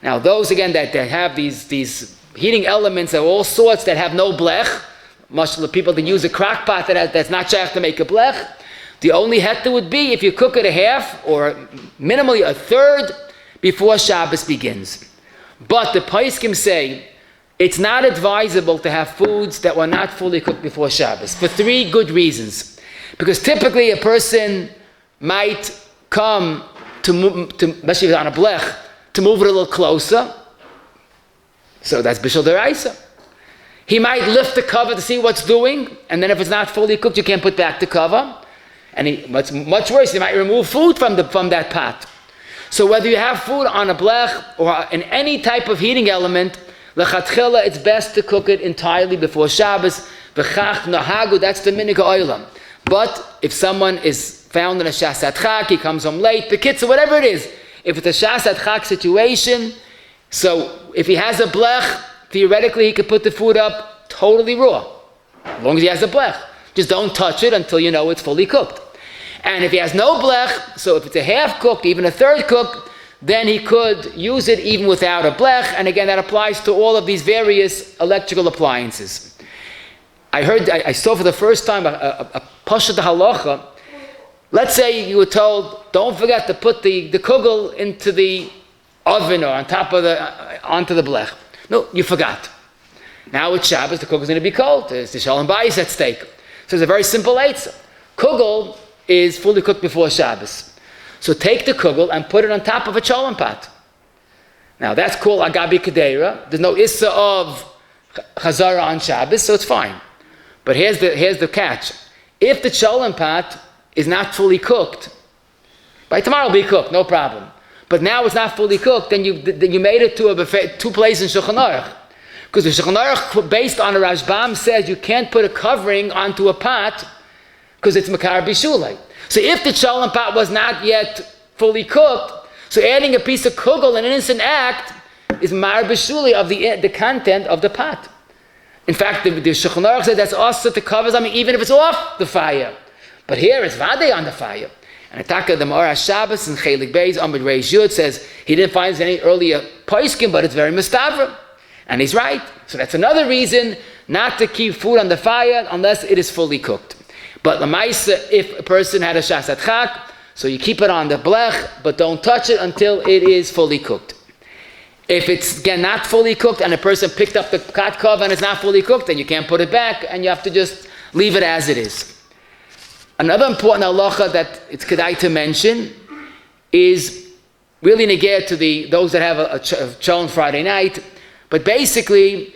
Now those again that have these heating elements of all sorts that have no blech, much of the people that use a crock pot that's not shaykh to make a blech, the only heta would be if you cook it a half or minimally a third before Shabbos begins. But the Paiskim say it's not advisable to have foods that were not fully cooked before Shabbos for three good reasons. Because typically a person might come to especially on a blech, to move it a little closer. So that's Bishul Deraisa. He might lift the cover to see what's doing, and then if it's not fully cooked, you can't put back the cover. And what's much worse, he might remove food from that pot. So whether you have food on a blech or in any type of heating element, lechatchila, it's best to cook it entirely before Shabbos. V'chach nahagu, that's the minig ha'olam. But if someone is found in a shasat chak, he comes home late, the kids, whatever it is, if it's a shasat chak situation, so if he has a blech, theoretically he could put the food up totally raw, as long as he has a blech. Just don't touch it until you know it's fully cooked. And if he has no blech, so if it's a half cooked, even a third cooked, then he could use it even without a blech. And again, that applies to all of these various electrical appliances. I saw for the first time a pasha de halacha. Let's say you were told, don't forget to put the kugel into the oven or on top of onto the blech. No, you forgot. Now it's Shabbos, the kugel's going to be cold. There's the shalom bayis at stake. So it's a very simple eitzah. Kugel is fully cooked before Shabbos. So take the kugel and put it on top of a cholent pot. Now that's called agabi kedera. There's no issur of chazara on Shabbos, so it's fine. But here's the catch. If the cholent pot is not fully cooked, by tomorrow it'll be cooked, no problem. But now it's not fully cooked, then you made it to a buffet, two places in Shulchan Aruch. Because the Shulchan Aruch, based on a Rashbam, says you can't put a covering onto a pot because it's makar bishulay. So if the cholent pot was not yet fully cooked, so adding a piece of kugel, an innocent act, is mar bishulay of the content of the pot. In fact, the Shulchan Aruch says that's also to cover something even if it's off the fire. But here it's vade on the fire. And Ataka the Ma'or Shabbos and Chelik Beis Amid Reish Yud says he didn't find any earlier poiskim, but it's very mustavra. And he's right. So that's another reason not to keep food on the fire unless it is fully cooked. But l'maisa, if a person had a shasat chak, so you keep it on the blech, but don't touch it until it is fully cooked. If it's again not fully cooked and a person picked up the katkov and it's not fully cooked, then you can't put it back and you have to just leave it as it is. Another important halacha that it's kedai to mention is really negate to those that have a cholent Friday night. But basically,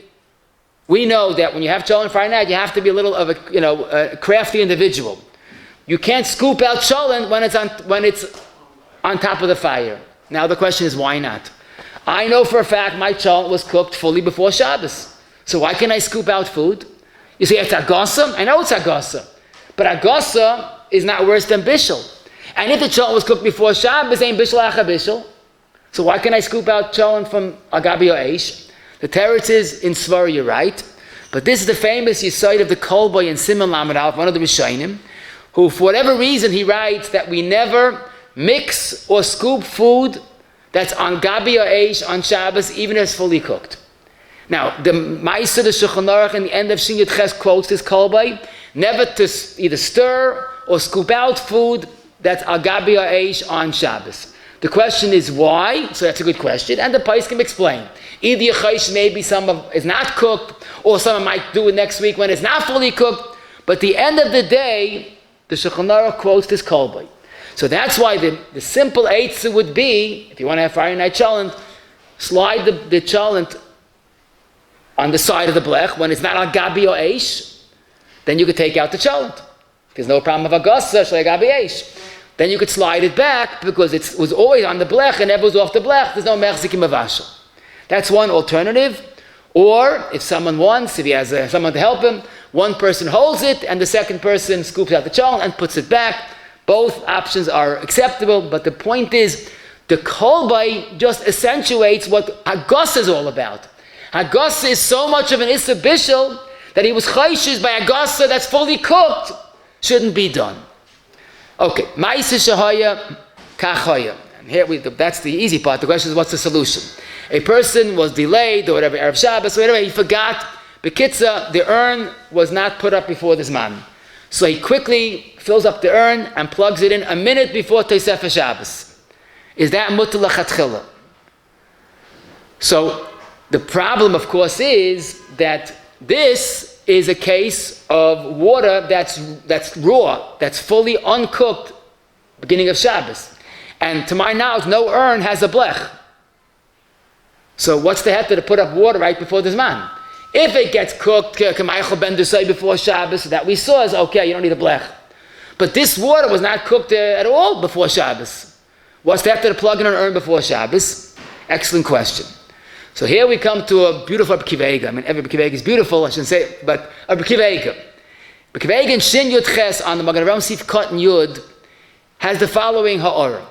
we know that when you have cholent Friday night, you have to be a little of a crafty individual. You can't scoop out cholent when it's on top of the fire. Now the question is, why not? I know for a fact my cholent was cooked fully before Shabbos. So why can't I scoop out food? You say it's agasa? I know it's agasa. But agasa is not worse than bishul. And if the cholent was cooked before Shabbos, ain't bishul acha bishul. So why can't I scoop out cholent from agabi or eish? The teretz is in Svar, you're right. But this is the famous yisoid of the Kolboy in Simon Lamed Aleph, one of the Rishonim, who for whatever reason he writes that we never mix or scoop food that's on gabi or eish on Shabbos, even if it's fully cooked. Now, the Ma'aser, the Shulchan Aruch, in the end of Shin Yud Ches quotes this kolbay, never to either stir or scoop out food that's agabi or eish on Shabbos. The question is why? So that's a good question, and the Pais can explain. Either Yechosh, maybe some of is not cooked, or someone might do it next week when it's not fully cooked. But at the end of the day, the Shulchan Aruch quotes this kolbay. So that's why the simple issur would be, if you want to have Friday night cholent, slide the cholent on the side of the blech when it's not on gabi or eish, then you could take out the cholent. There's no problem of agasa, shalei gabi eish. Then you could slide it back because it was always on the blech and never was off the blech. There's no mechzikim avashal. That's one alternative. Or if someone wants, if he has someone to help him, one person holds it and the second person scoops out the cholent and puts it back. Both options are acceptable, but the point is, the kolbay just accentuates what Hagasa is all about. Hagasa is so much of an issur bishul that he was chayshish by Hagasa that's fully cooked, shouldn't be done. Okay, ma'aser shehaya kachaya. And here that's the easy part. The question is, what's the solution? A person was delayed, or whatever, Erev Shabbos, or whatever, he forgot. Bekitza, the urn was not put up before this man. So he quickly fills up the urn and plugs it in a minute before Tosefah Shabbos. Is that mutar l'chatchila? So the problem, of course, is that this is a case of water that's raw, that's fully uncooked, beginning of Shabbos. And to my knowledge, no urn has a blech. So what's the heter to put up water right before the Zman? If it gets cooked, K'maychel ben Dusay before Shabbos, that we saw is okay, you don't need a blech. But this water was not cooked at all before Shabbos. What's the heter to plug in an urn before Shabbos? Excellent question. So here we come to a beautiful Rabbi Kiva. I mean, every Rabbi Kiva is beautiful, I shouldn't say, but Rabbi Kiva. Rabbi Kiva in Shin Yud Ches on the Magen Avraham Sif Kot and Yud has the following ha'orah.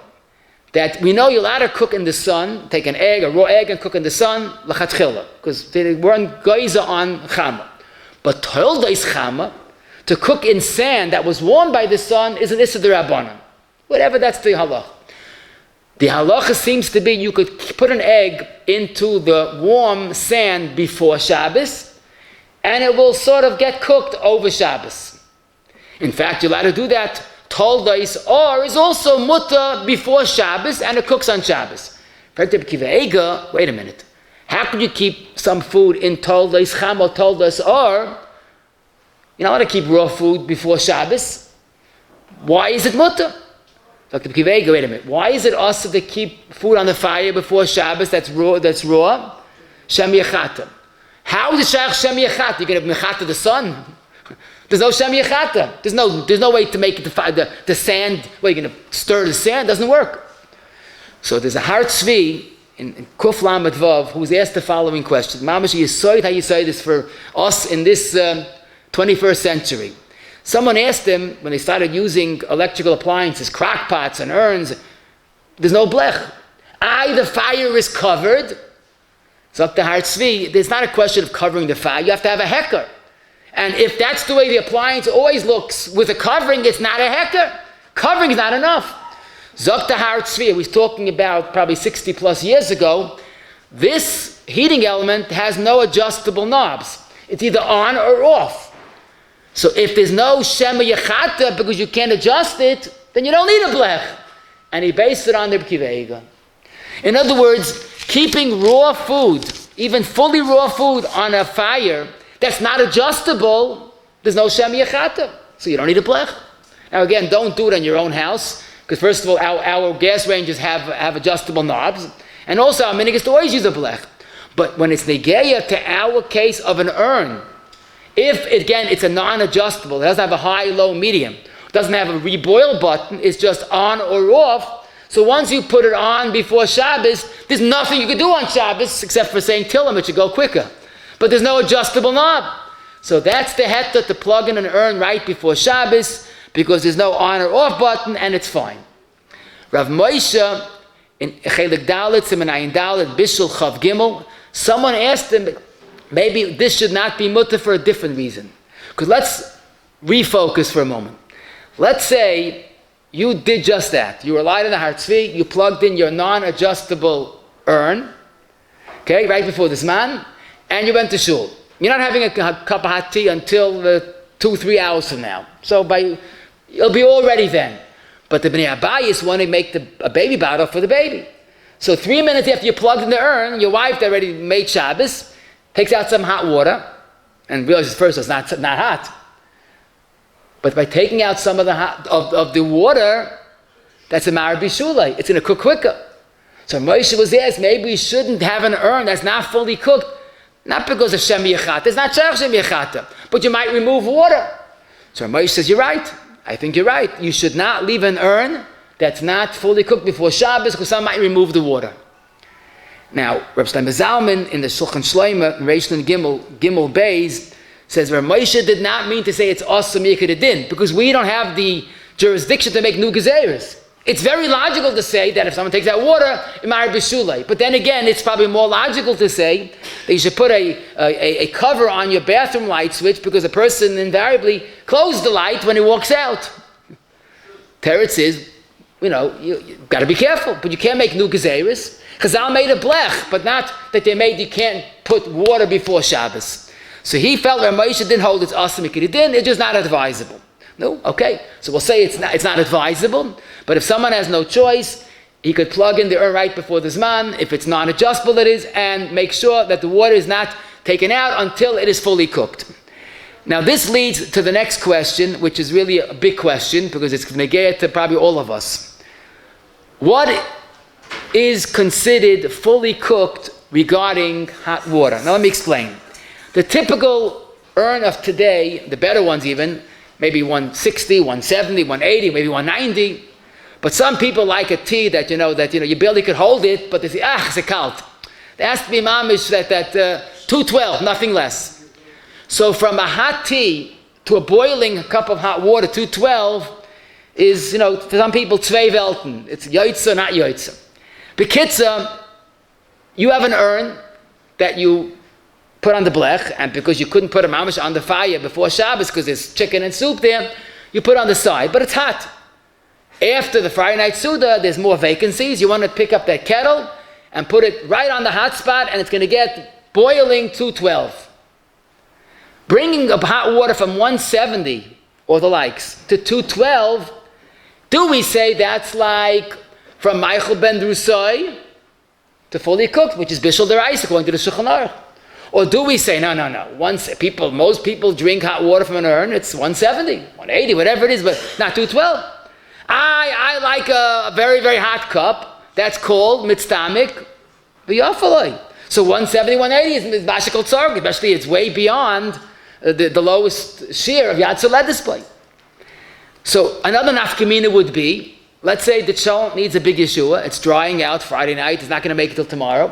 That we know you're allowed to cook in the sun, take an egg, a raw egg, and cook in the sun, l'chatchila, because they weren't geyser on chama. But toldos chama, to cook in sand that was warmed by the sun, is an issur d'Rabbanan. Whatever, that's the halacha. The halacha seems to be you could put an egg into the warm sand before Shabbos, and it will sort of get cooked over Shabbos. In fact, you're allowed to do that. Toldos or is also mutar before Shabbos, and it cooks on Shabbos. Wait a minute. How could you keep some food in toldos cham or toldos or? You're not allowed to keep raw food before Shabbos. Why is it mutar? Dr. Wait a minute. Why is it also to keep food on the fire before Shabbos that's raw? Shem yechata. How is it shayach shem yechata? You're going to mechata the sun? There's no shem yechata. There's no way to make it the sand. Well, you're going to stir the sand. It doesn't work. So there's a Har Tzvi in Kuf Lamed Vav who's asked the following question. Mamash yisoid, how you say this for us in this 21st century. Someone asked him when they started using electrical appliances, crock pots and urns, there's no blech. The fire is covered. It's up to Har Tzvi. There's not a question of covering the fire. You have to have a hecker. And if that's the way the appliance always looks with a covering, it's not a hecker. Covering is not enough. Zok to Har Tzvi, we're talking about probably 60 plus years ago, this heating element has no adjustable knobs. It's either on or off. So if there's no shema yechata because you can't adjust it, then you don't need a blech. And he based it on the Kiva. In other words, keeping raw food, even fully raw food on a fire that's not adjustable, there's no shema yechata. So you don't need a blech. Now again, don't do it in your own house, because first of all, our gas ranges have adjustable knobs, and also our minhag is to always use a blech. But when it's negeya to our case of an urn, if again it's a non-adjustable, it doesn't have a high, low, medium, doesn't have a reboil button, it's just on or off. So once you put it on before Shabbos, there's nothing you can do on Shabbos except for saying Tillim, it should go quicker. But there's no adjustable knob. So that's the heta to plug in an urn right before Shabbos, because there's no on or off button, and it's fine. Rav Moshe, in Chelik Dalet, Siman Dalet, Bishul Chav Gimel, someone asked him, maybe this should not be mutter for a different reason. Because let's refocus for a moment. Let's say you did just that. You were light in the Har Tzvi, you plugged in your non-adjustable urn, okay, right before this man, and you went to shul. You're not having a cup of hot tea until 2-3 hours from now. So it'll be all ready then. But the Bnei Abayis want to make a baby bottle for the baby. So 3 minutes after you plugged in the urn, your wife already made Shabbos, takes out some hot water, and realizes first it's not hot. But by taking out some of the water, that's a Mar Bishulai. It's going to cook quicker. So Moshe was asked, maybe we shouldn't have an urn that's not fully cooked, not because of Shem Yechata. It's not Shach Shem Yechata, but you might remove water. So Moshe says, you're right. I think you're right. You should not leave an urn that's not fully cooked before Shabbos, because some might remove the water. Now, Reb Shlomo Zalman in the Shulchan Shlomo, Reish and Gimel Beis, says Rav Moshe did not mean to say it's assur mikra din, because we don't have the jurisdiction to make new gezeres. It's very logical to say that if someone takes out water, it might be bishulei. But then again, it's probably more logical to say that you should put a cover on your bathroom light switch, because a person invariably closes the light when he walks out. Teretz is, you got to be careful, but you can't make new gezeres. Chazal made a blech, but not that they made you can't put water before Shabbos. So he felt that Moshe didn't hold it's assur mikra din, it's just not advisable. No? Okay. So we'll say it's not advisable, but if someone has no choice, he could plug in the urn right before the Zman, if it's non-adjustable it is, and make sure that the water is not taken out until it is fully cooked. Now this leads to the next question, which is really a big question, because it's negayah to probably all of us. What is considered fully cooked regarding hot water? Now let me explain. The typical urn of today, the better ones even, maybe 160, 170, 180, maybe 190. But some people like a tea that you barely could hold it, but they say, it's a kalt. There has to be mamish that 212, nothing less. So from a hot tea to a boiling cup of hot water, 212 is, to some people, zwei Welten. It's yoitza, not yoitza. Bekitza, you have an urn that you put on the blech, and because you couldn't put a mamish on the fire before Shabbos because there's chicken and soup there, you put it on the side, but it's hot. After the Friday night Suda, there's more vacancies. You want to pick up that kettle and put it right on the hot spot, and it's going to get boiling 212. Bringing up hot water from 170 or the likes to 212, do we say that's like from Michael ben Drusai to fully cooked, which is Bishul Derais according to the Shulchan Aruch? Or do we say, no. Most people drink hot water from an urn, it's 170, 180, whatever it is, but not 212. I like a very, very hot cup. That's called mitztamik v'yafaloi. So 170, 180 is bashikol tzarg, especially it's way beyond the lowest shear of Yad Soled display. So another nafkamina would be, let's say the cholent needs a big Yeshua. It's drying out Friday night. It's not going to make it till tomorrow.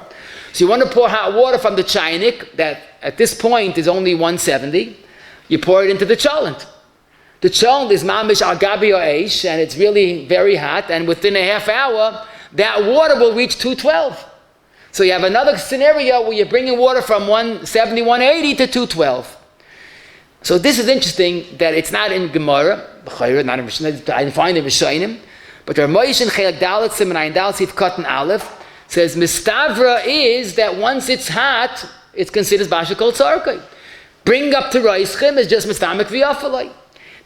So you want to pour hot water from the chaynik that at this point is only 170. You pour it into the cholent. The cholent is mamish al gabi eish, and it's really very hot. And within a half hour, that water will reach 212. So you have another scenario where you're bringing water from 170, 180 to 212. So this is interesting that it's not in Gemara, not in Mishnah, I find in Rishonim, but Rav Moshe in Chelek Dalet Siman Ayin Dalet Sif Katan Aleph says Mistavra is that once it's hot, it's considered bashikol tzarkai. Bring up to Reischim is just mistamek v'yafalai.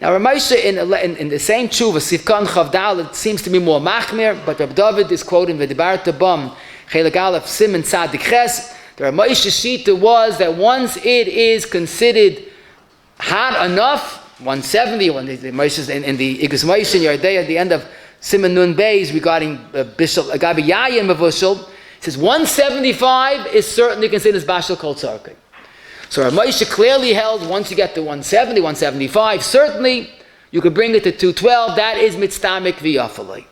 Now Rav Moshe in the same tshuva Sif Katan Chav Dalet seems to be more machmir, but Rav David is quoting V'dibar Tabam Chelek Aleph Siman Tzadik Ches. The Rav Moshe shita was that once it is considered hot enough, 170, when the Moshe's in the Igus Moshe in Yardei at the end of Siman Nun Beis regarding Bishul, Gabi Yayin Mavushal, says 175 is certainly considered as Bashal Kol Tzarkai. So Rav Moshe clearly held once you get to 170, 175, certainly you could bring it to 212, that is mitztamik v'yafalei.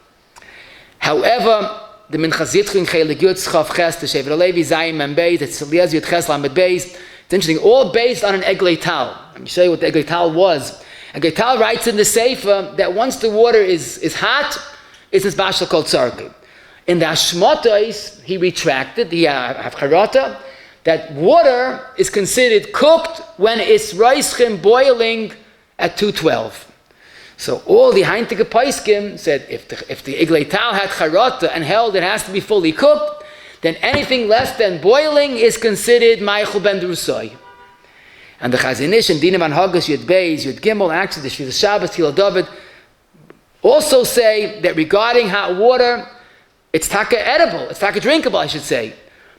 However, the Minchas Yitchin Chelik Yud Chav Ches to Shevet Alevi Zayim and Beis, it's Tziliaz Yud Ches Lamed Beis. It's interesting, all based on an Eglei Tal. Let me show you what the Eglei Tal was. Eglei Tal writes in the Sefer that once the water is hot, it's this Bashal Kol Tzarkai. In the Hashmotos, he retracted, the Havcharata, that water is considered cooked when it's reischim boiling at 212. So all the Heintige Paiskim said if the Iglei Tal had charata and held it has to be fully cooked, then anything less than boiling is considered Meichel ben Drusai. And the Chazinish and Dinim an Hagas Yud Beis, Yud Gimel, actually the Shvil Shabbos, Tila David, also say that regarding hot water, it's taka edible, it's taka drinkable, I should say.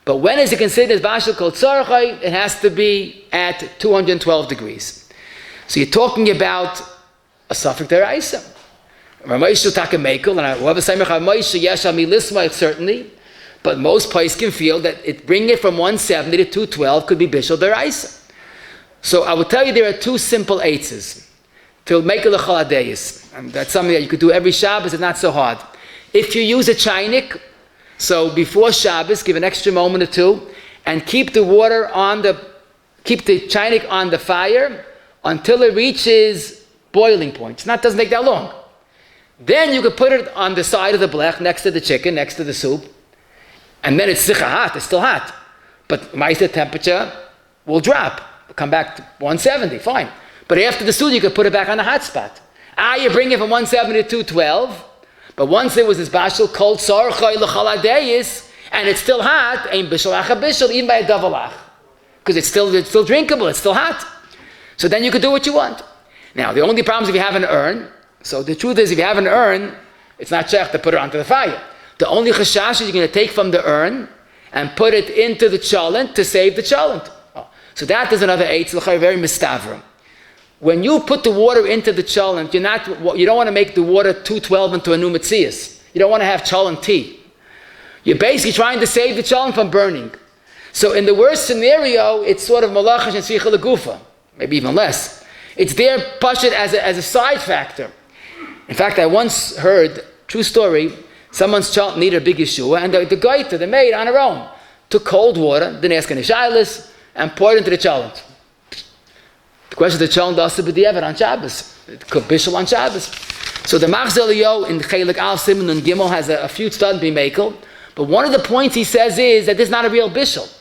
But when is it considered as Bashal Kol Tzarkai? It has to be at 212 degrees. So you're talking about a suffix deraisa. Ramosha taka mekel, and whoever say Ramosha yesh ami lismaich certainly, but most places can feel that bringing it from 170 to 212 could be Bishul deraisa. So I will tell you there are two simple eitzes to make a l'chaladeyis, and that's something that you could do every Shabbos. It's not so hard. If you use a chaynik, so before Shabbos, give an extra moment or two, and keep the chaynik on the fire until it reaches boiling point. It doesn't take that long. Then you could put it on the side of the blech, next to the chicken, next to the soup, and then it's hot. It's still hot, but the temperature will drop. Come back to 170, fine. But after the soup, you could put it back on the hot spot. You bring it from 170 to 212. But once there was this bashal called Tzarcho l'chaladeyis, and it's still hot, ain't bishul acha bishul, even by a davalach. Because it's still drinkable, it's still hot. So then you could do what you want. Now, the only problem is if you have an urn. So the truth is, if you have an urn, it's not shaykh to put it onto the fire. The only chashash is you're going to take from the urn and put it into the cholent to save the cholent. So that is another eitz, very mistavrim. When you put the water into the cholent, you don't want to make the water 212 into a new metzias. You don't want to have cholent tea. You're basically trying to save the cholent from burning. So in the worst scenario, it's sort of malachas and tzricha legufa, maybe even less. It's there pashut as a side factor. In fact, I once heard, true story, someone's cholent needed a big issur, and the gaita, the maid on her own, took cold water, didn't ask any shaylas, and poured it into the cholent. The question is the cholent also b'diavad on Shabbos. It could bishul on Shabbos. So the Machzeliyo in Chelik Al Siman and Gimel has a few studs be makel, but one of the points he says is that this is not a real bishul.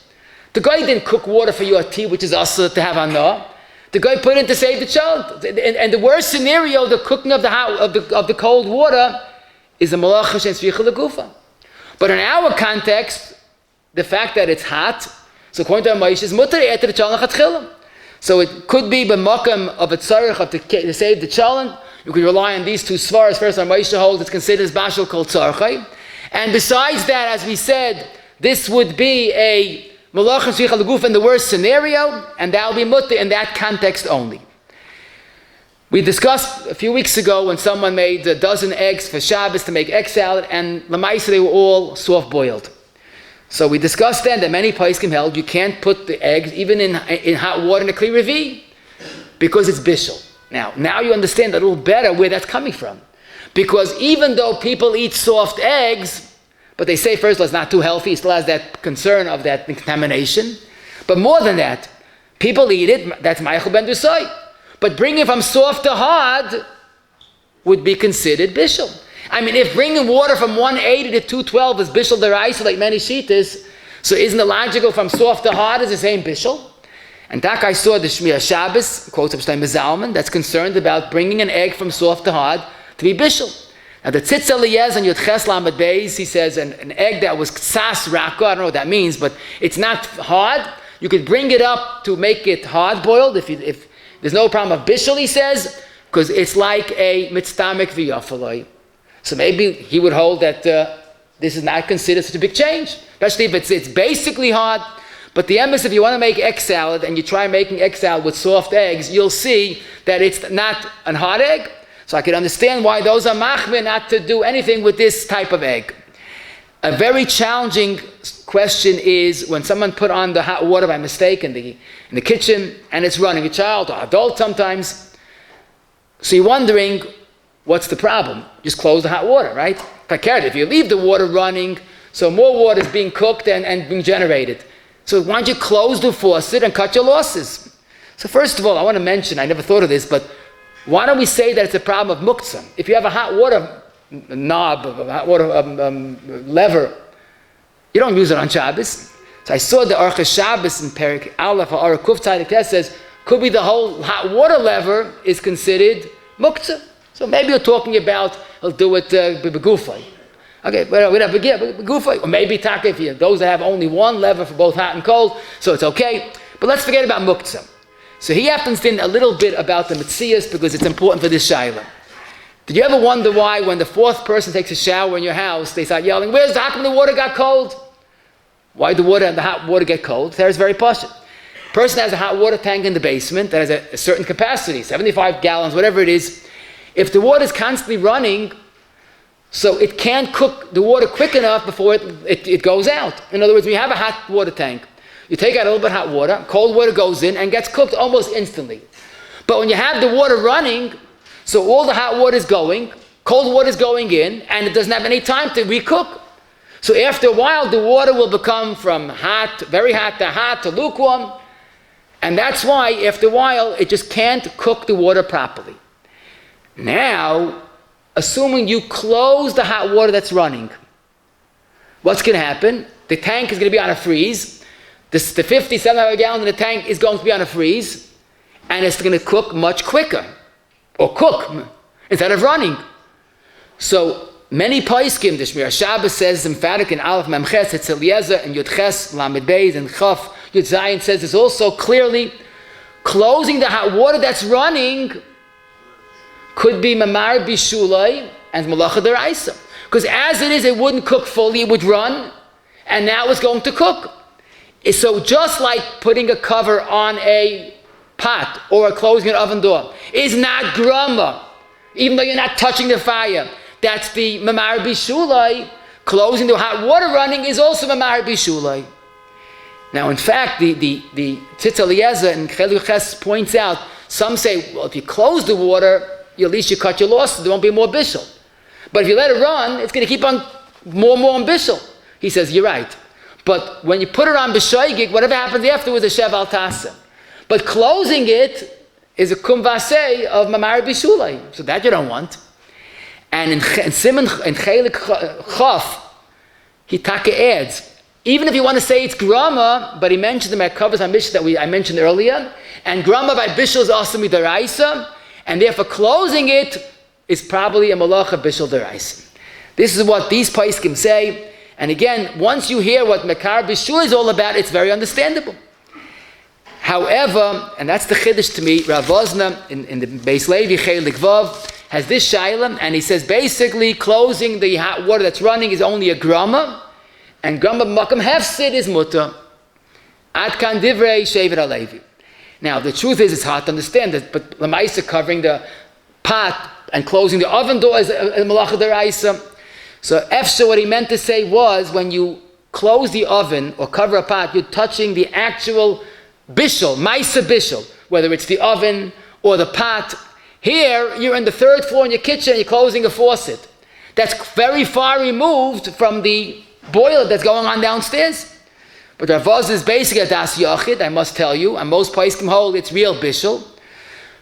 The guy didn't cook water for your tea, which is also to have anah. The guy put in to save the cholent. And the worst scenario, the cooking of the cold water, is a malacha and tzricha legufa. But in our context, the fact that it's hot, so according to Moshe, is mutter eter the cholent chatchilim. So it could be b'makam of a tzarech to save the cholent. You could rely on these two svaras. First, on Moshe holds it's considered as bashal kol tzarchai. And besides that, as we said, this would be a malach and tzricha leguf in the worst scenario, and that will be mutter in that context only. We discussed a few weeks ago when someone made a dozen eggs for Shabbos to make egg salad, and lamaisa they were all soft boiled. So we discussed then that many poskim held you can't put the eggs even in hot water in a kli revi because it's bishul. Now you understand a little better where that's coming from. Because even though people eat soft eggs, but they say first of all it's not too healthy, it still has that concern of that contamination. But more than that, people eat it, that's Meichel ben Dusai. But bringing it from soft to hard would be considered bishul. I mean, if bringing water from 180 to 212 is bishul deraisa like many shitas, so isn't it logical from soft to hard is the same bishul? And that guy saw the Shmiras Shabbos, quotes of Shlomo Zalman, that's concerned about bringing an egg from soft to hard to be bishul. Now the Tzitz Eliyez and Yud Ches Lamed Beis, he says an egg that was ksas raka, I don't know what that means, but it's not hard. You could bring it up to make it hard boiled if there's no problem of bishul, he says, because it's like a mitztamik v'yafaloi. So maybe he would hold that this is not considered such a big change, especially if it's basically hard. But the emes, if you want to make egg salad and you try making egg salad with soft eggs, you'll see that it's not a hot egg. So I can understand why those are machmir not to do anything with this type of egg. A very challenging question is when someone put on the hot water by mistake in the kitchen and it's running, a child or adult sometimes. So you're wondering, what's the problem? Just close the hot water, right? If you leave the water running, so more water is being cooked and being generated. So why don't you close the faucet and cut your losses? So first of all, I want to mention, I never thought of this, but why don't we say that it's a problem of muktzah? If you have a hot water knob, a hot water lever, you don't use it on Shabbos. So I saw the Archa Shabbos in Perik Aleph or Kuf Tzadik Tes says, could be the whole hot water lever is considered muktzah. So maybe you're talking about, he'll do it begufay. Okay, whatever, begufay. Or maybe taka, if you those that have only one lever for both hot and cold, so it's okay. But let's forget about muktzah. So he happens to know a little bit about the metzias because it's important for this shaila. Did you ever wonder why when the fourth person takes a shower in your house, they start yelling, where's the, how come the water got cold? Why did the hot water get cold? There is very posh. Person has a hot water tank in the basement that has a certain capacity, 75 gallons, whatever it is. If the water is constantly running, so it can't cook the water quick enough before it goes out. In other words, when you have a hot water tank, you take out a little bit of hot water, cold water goes in and gets cooked almost instantly. But when you have the water running, so all the hot water is going, cold water is going in, and it doesn't have any time to recook. So after a while, the water will become from hot, very hot to lukewarm. And that's why, after a while, it just can't cook the water properly. Now, assuming you close the hot water that's running, what's going to happen? The tank is going to be on a freeze. The 50, 75 gallons in the tank is going to be on a freeze. And it's going to cook much quicker. Or cook instead of running. So many paiskim, the Shmir Shabbos says emphatic in Aleph Memches, it's Eliezer, and Yud Ches, Lamed Beis, and Chaf, Yud Zayin says it's also clearly closing the hot water that's running could be Mamar Bishulai and Malacha Deraisa. Because as it is, it wouldn't cook fully, it would run, and now it's going to cook. So just like putting a cover on a pot or closing an oven door is not grama, even though you're not touching the fire. That's the Mamar Bishulai. Closing the hot water running is also Mamar Bishulai. Now, in fact, the Tzitz Eliezer and Chelu Ches points out, some say, well, if you close the water, at least you cut your losses, there won't be more bishul. But if you let it run, it's going to keep on more on bishul. He says, you're right. But when you put it on b'shoigig, whatever happens afterwards is shev al tasa. But closing it is a kumvasei of mamar bishulai. So that you don't want. And in chelik chaf, he taka adds, even if you want to say it's grama, but he mentioned the Merkavas HaMishnah that I mentioned earlier, and grama by bishul is also midaraisa, and therefore closing it is probably a malacha bishul deraisa. This is what these paiskim say. And again, once you hear what Mekar Bishul is all about, it's very understandable. However, and that's the chiddush to me, Rav Ozna in the Beis Levi Chelik Vav has this shayla, and he says basically closing the hot water that's running is only a grama, and grama makam hefsid is mutter. Ad kan divrei shevet alevi. Now the truth is it's hard to understand it, but lamaisa covering the pot and closing the oven door is a malacha deraisa. So efsha, what he meant to say was when you close the oven or cover a pot, you're touching the actual bishul, maisa bishul, whether it's the oven or the pot. Here, you're in the third floor in your kitchen, you're closing a faucet. That's very far removed from the boiler that's going on downstairs. But Rav Oz is basically a das yachid, I must tell you, and most places hold it's real bishul.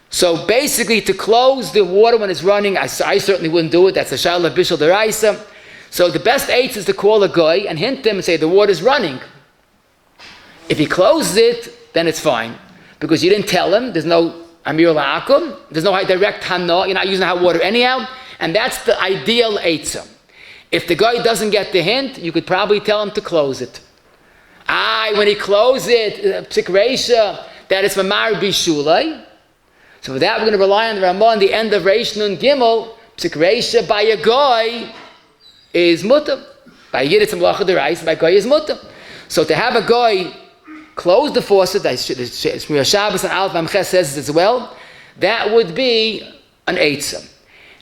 So basically, to close the water when it's running, I certainly wouldn't do it. That's a shayla bishul deraisa. So the best eight is to call a guy and hint him and say the water's running. If he closes it, then it's fine, because you didn't tell him. There's no amir la'akum. There's no direct hana. You're not using hot water anyhow, and that's the ideal eitzah. If the guy doesn't get the hint, you could probably tell him to close it. When he closes it, psikreisha, that it's mamar bishulai. So for that, we're going to rely on the Ramah on the end of Reish Nun Gimel. Psikreisha by a guy is mutter. By Yid it's a malacha deraisa, by a guy is mutter. So to have a guy close the faucet, Shmir Shabbos and Aleph Mamches says as well, that would be an eitzah.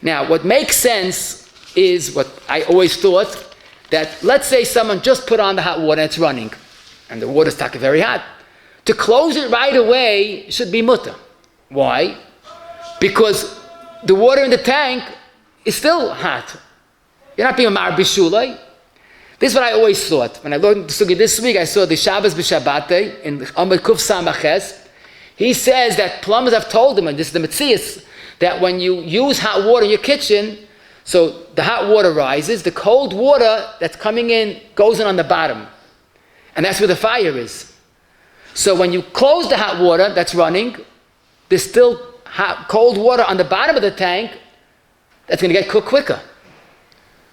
Now, what makes sense is what I always thought, that let's say someone just put on the hot water and it's running, and the water's talking very hot. To close it right away should be mutter. Why? Because the water in the tank is still hot. You're not being a Bishulai. This is what I always thought. When I learned the sugi this week, I saw the Shabbos b'Shabbate in Amud Kuf Samaches. He says that plumbers have told him, and this is the Metzias, that when you use hot water in your kitchen, so the hot water rises, the cold water that's coming in goes in on the bottom. And that's where the fire is. So when you close the hot water that's running, there's still hot, cold water on the bottom of the tank that's going to get cooked quicker.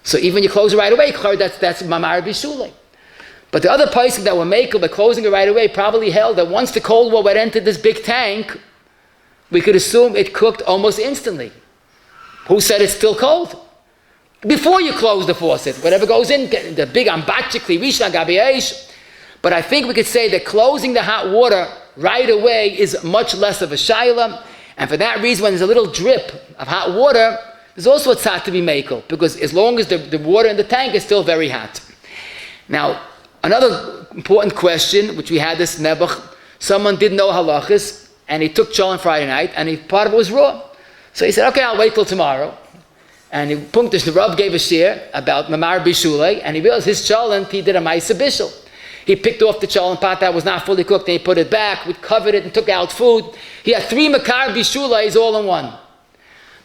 So even you close it right away, that's mamar bishulei. But the other person that were makel by closing it right away probably held that once the cold water entered this big tank, we could assume it cooked almost instantly. Who said it's still cold? Before you close the faucet, whatever goes in, the big ambachikli rishon gabi. But I think we could say that closing the hot water right away is much less of a shayla, and for that reason, when there's a little drip of hot water, there's also a tzad to be makel, because as long as the water in the tank is still very hot. Now, another important question, which we had this nebuch, someone didn't know halachos, and he took cholent Friday night, and part of it was raw. So he said, okay, I'll wait till tomorrow. And the Rabbi gave a share about mamar bishulei, and he realized his cholent, he did a ma'isa bishul. He picked off the cholent pot that was not fully cooked, and he put it back, we covered it, and took out food. He had 3 makar bishuleis all in one.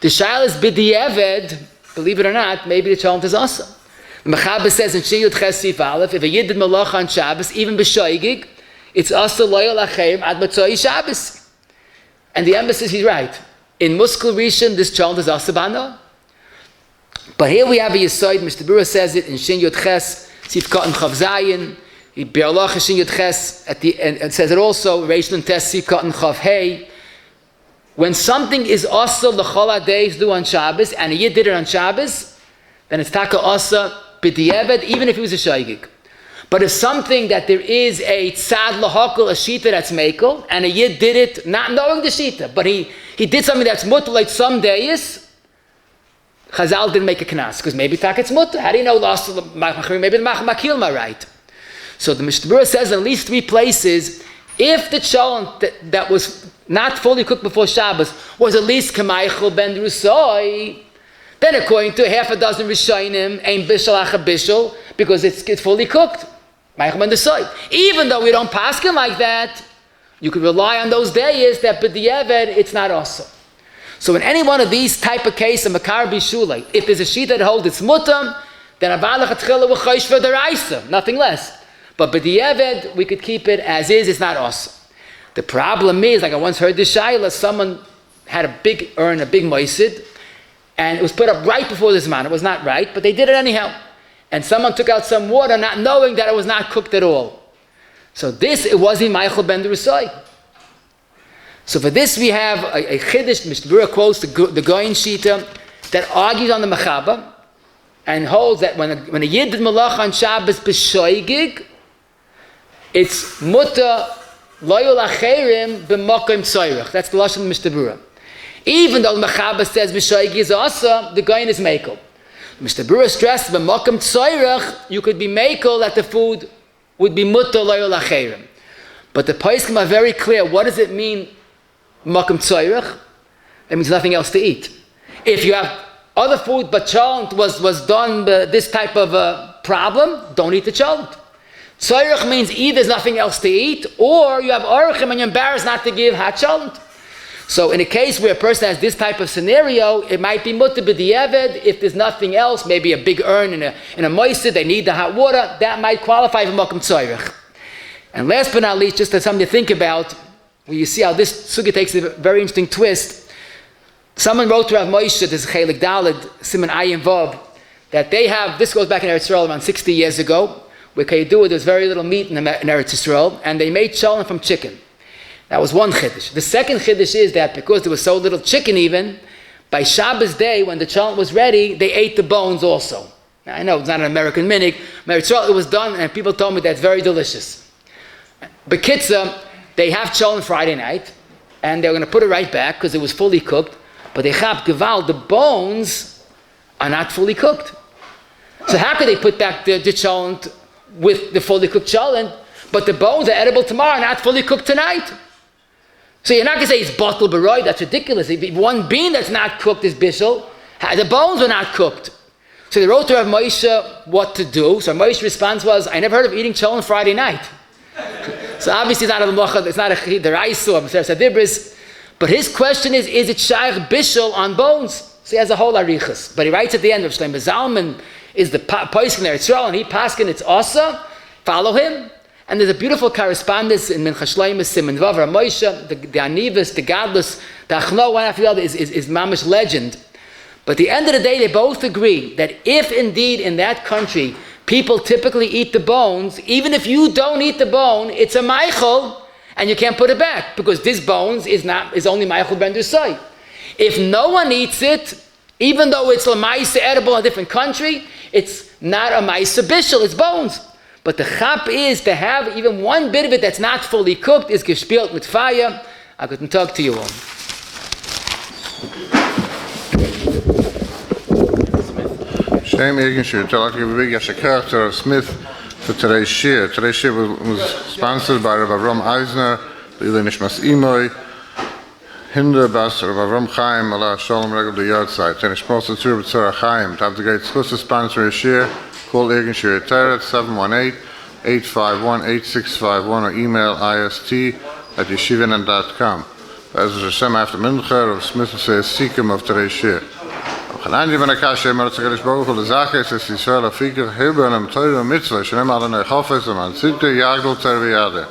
The shayla is b'di'eved, believe it or not, maybe the cholent is awesome. The Mechaber says in Shin Yud Ches Sif Aleph, if a yid did malacha on Shabbos, even b'shoigig, it's assur loyal achayim ad matzoi Shabbos. And the emphasis, he's right. In Muskel Rishon, this cholent is assur b'ano. But here we have a yisoid, Mr. Bura says it in Shin Yud Ches Sif Katan Chav Zayin. He Be'alacha Shin Yud Ches at the end, it says it also, Reish Nun Tes Sif Katan Chav Hey. When something is assur l'chol days do on Shabbos, and a yid did it on Shabbos, then it's taka assur b'di'eved, even if he was a shaygig. But if something that there is a tzad lahakol, a shita that's makel, and a yid did it not knowing the shita, but he did something that's mutter like some days, Chazal didn't make a knas, because maybe taka it's mutter. How do you know maybe the makil ma right? So the Mishnah says in at least 3 places, if the cholent that was not fully cooked before Shabbos was at least kamaychel ben Drusai, then according to half a dozen Rishonim, ain't bishul acha bishul, because it's fully cooked. Maychel ben Drusai. Even though we don't paskin like that, you can rely on those days that b'di'eved it's not also. So in any one of these type of cases, makar bishulei, if there's a sheet that holds its mutam, then avalach atchila v'chosh for the raisa, nothing less. But b'di'eved, we could keep it as is, it's not awesome. The problem is, like I once heard this shayla, someone had a big urn, a big moisid, and it was put up right before this man. It was not right, but they did it anyhow. And someone took out some water, not knowing that it was not cooked at all. So it wasn't Michael ben Drusai. So for this we have a chiddush, Mr. Bura quotes the Goyin Shita, that argues on the Mechaber, and holds that when a yid did malach on Shabbos b'shoigig, it's mutter loyal acherim b'mokim tzoyrech. That's the lashon of Mr. Bura. Even though the Mechaber says b'shoigig is also, the Goyin is makel. Mr. Bura stressed b'mokim tzoyrech, you could be makel that the food would be mutter loyal acherim. But the poskim are very clear. What does it mean, mokim tzoyrech? It means nothing else to eat. If you have other food, but cholent was done this type of problem, don't eat the cholent. Tzoyrech means either there's nothing else to eat, or you have orachim and you're embarrassed not to give hot cholent. So in a case where a person has this type of scenario, it might be mutter b'di'eved. If there's nothing else, maybe a big urn in a moisid, they need the hot water, that might qualify for mokim tzoyrech. And last but not least, just as something to think about, where you see how this sugya takes a very interesting twist. Someone wrote to Rav Moshe, this is Chelik Daled, Simon Ayin Vav, that they have, this goes back in Eretz Yisrael around 60 years ago, where Kayidua, there's very little meat in Eretz Yisrael, and they made cholent from chicken. That was one chiddush. The second chiddush is that because there was so little chicken even, by Shabbos day, when the cholent was ready, they ate the bones also. Now, I know it's not an American minig, but Eretz Yisrael, it was done, and people told me that's very delicious. Bekitza, they have cholent Friday night, and they're going to put it right back because it was fully cooked, but they chap geval, the bones are not fully cooked. So how could they put back the cholent with the fully cooked cholent, but the bones are edible tomorrow, not fully cooked tonight? So you're not going to say it's bottle beroy, that's ridiculous. One bean that's not cooked is bishul. The bones were not cooked. So they wrote to Rav Moshe what to do. So Moshe's response was, I never heard of eating cholent Friday night. So obviously it's not a mocha, it's not a deraisa, but his question is it shaykh bishul on bones? So he has a whole arichas. But he writes at the end, Rav Shlomo Zalman is the poskin there, Yisrael, and he paskin it's asa, follow him. And there's a beautiful correspondence in Mincha Shleimus, Siman Vav, Rav Moshe, the Anivus, the Gadlus, the Achno, one after the other is mamish legend. But at the end of the day, they both agree that if indeed in that country people typically eat the bones, even if you don't eat the bone, it's a meichel, and you can't put it back because this bones is only meichel ben Drosai. If no one eats it, even though it's lamaisa edible in a different country, it's not a maisa bishul, it's bones. But the chap is to have even one bit of it that's not fully cooked is gespielt with fire. I couldn't talk to you all. Shame Egenshire, tell like a big character of Smith for today's shir. Today's shir was sponsored by Rabbi Ram Eisner, Lili Nishmas Imoy, Hinder Bas, Rabbi Ram Chaim, Allah Shalom Regel the Yard site. Tenish Mosa Tzur B'Tzara Chaim. To have the great exclusive sponsor of shir, call Egenshire Teret 718-851-8651 or email ist@yeshivanan.com. As a Hashem after Mincha, Rav Smith says, Sikkim of today's shir. חנן דיבן הקשה, מרץ הקדש ברוך הוא לזכס, את ישראל הפיקר, היבן המתויר ומצווה, שנאמר לנו חופש, ומנציתו יגדל צר וידה.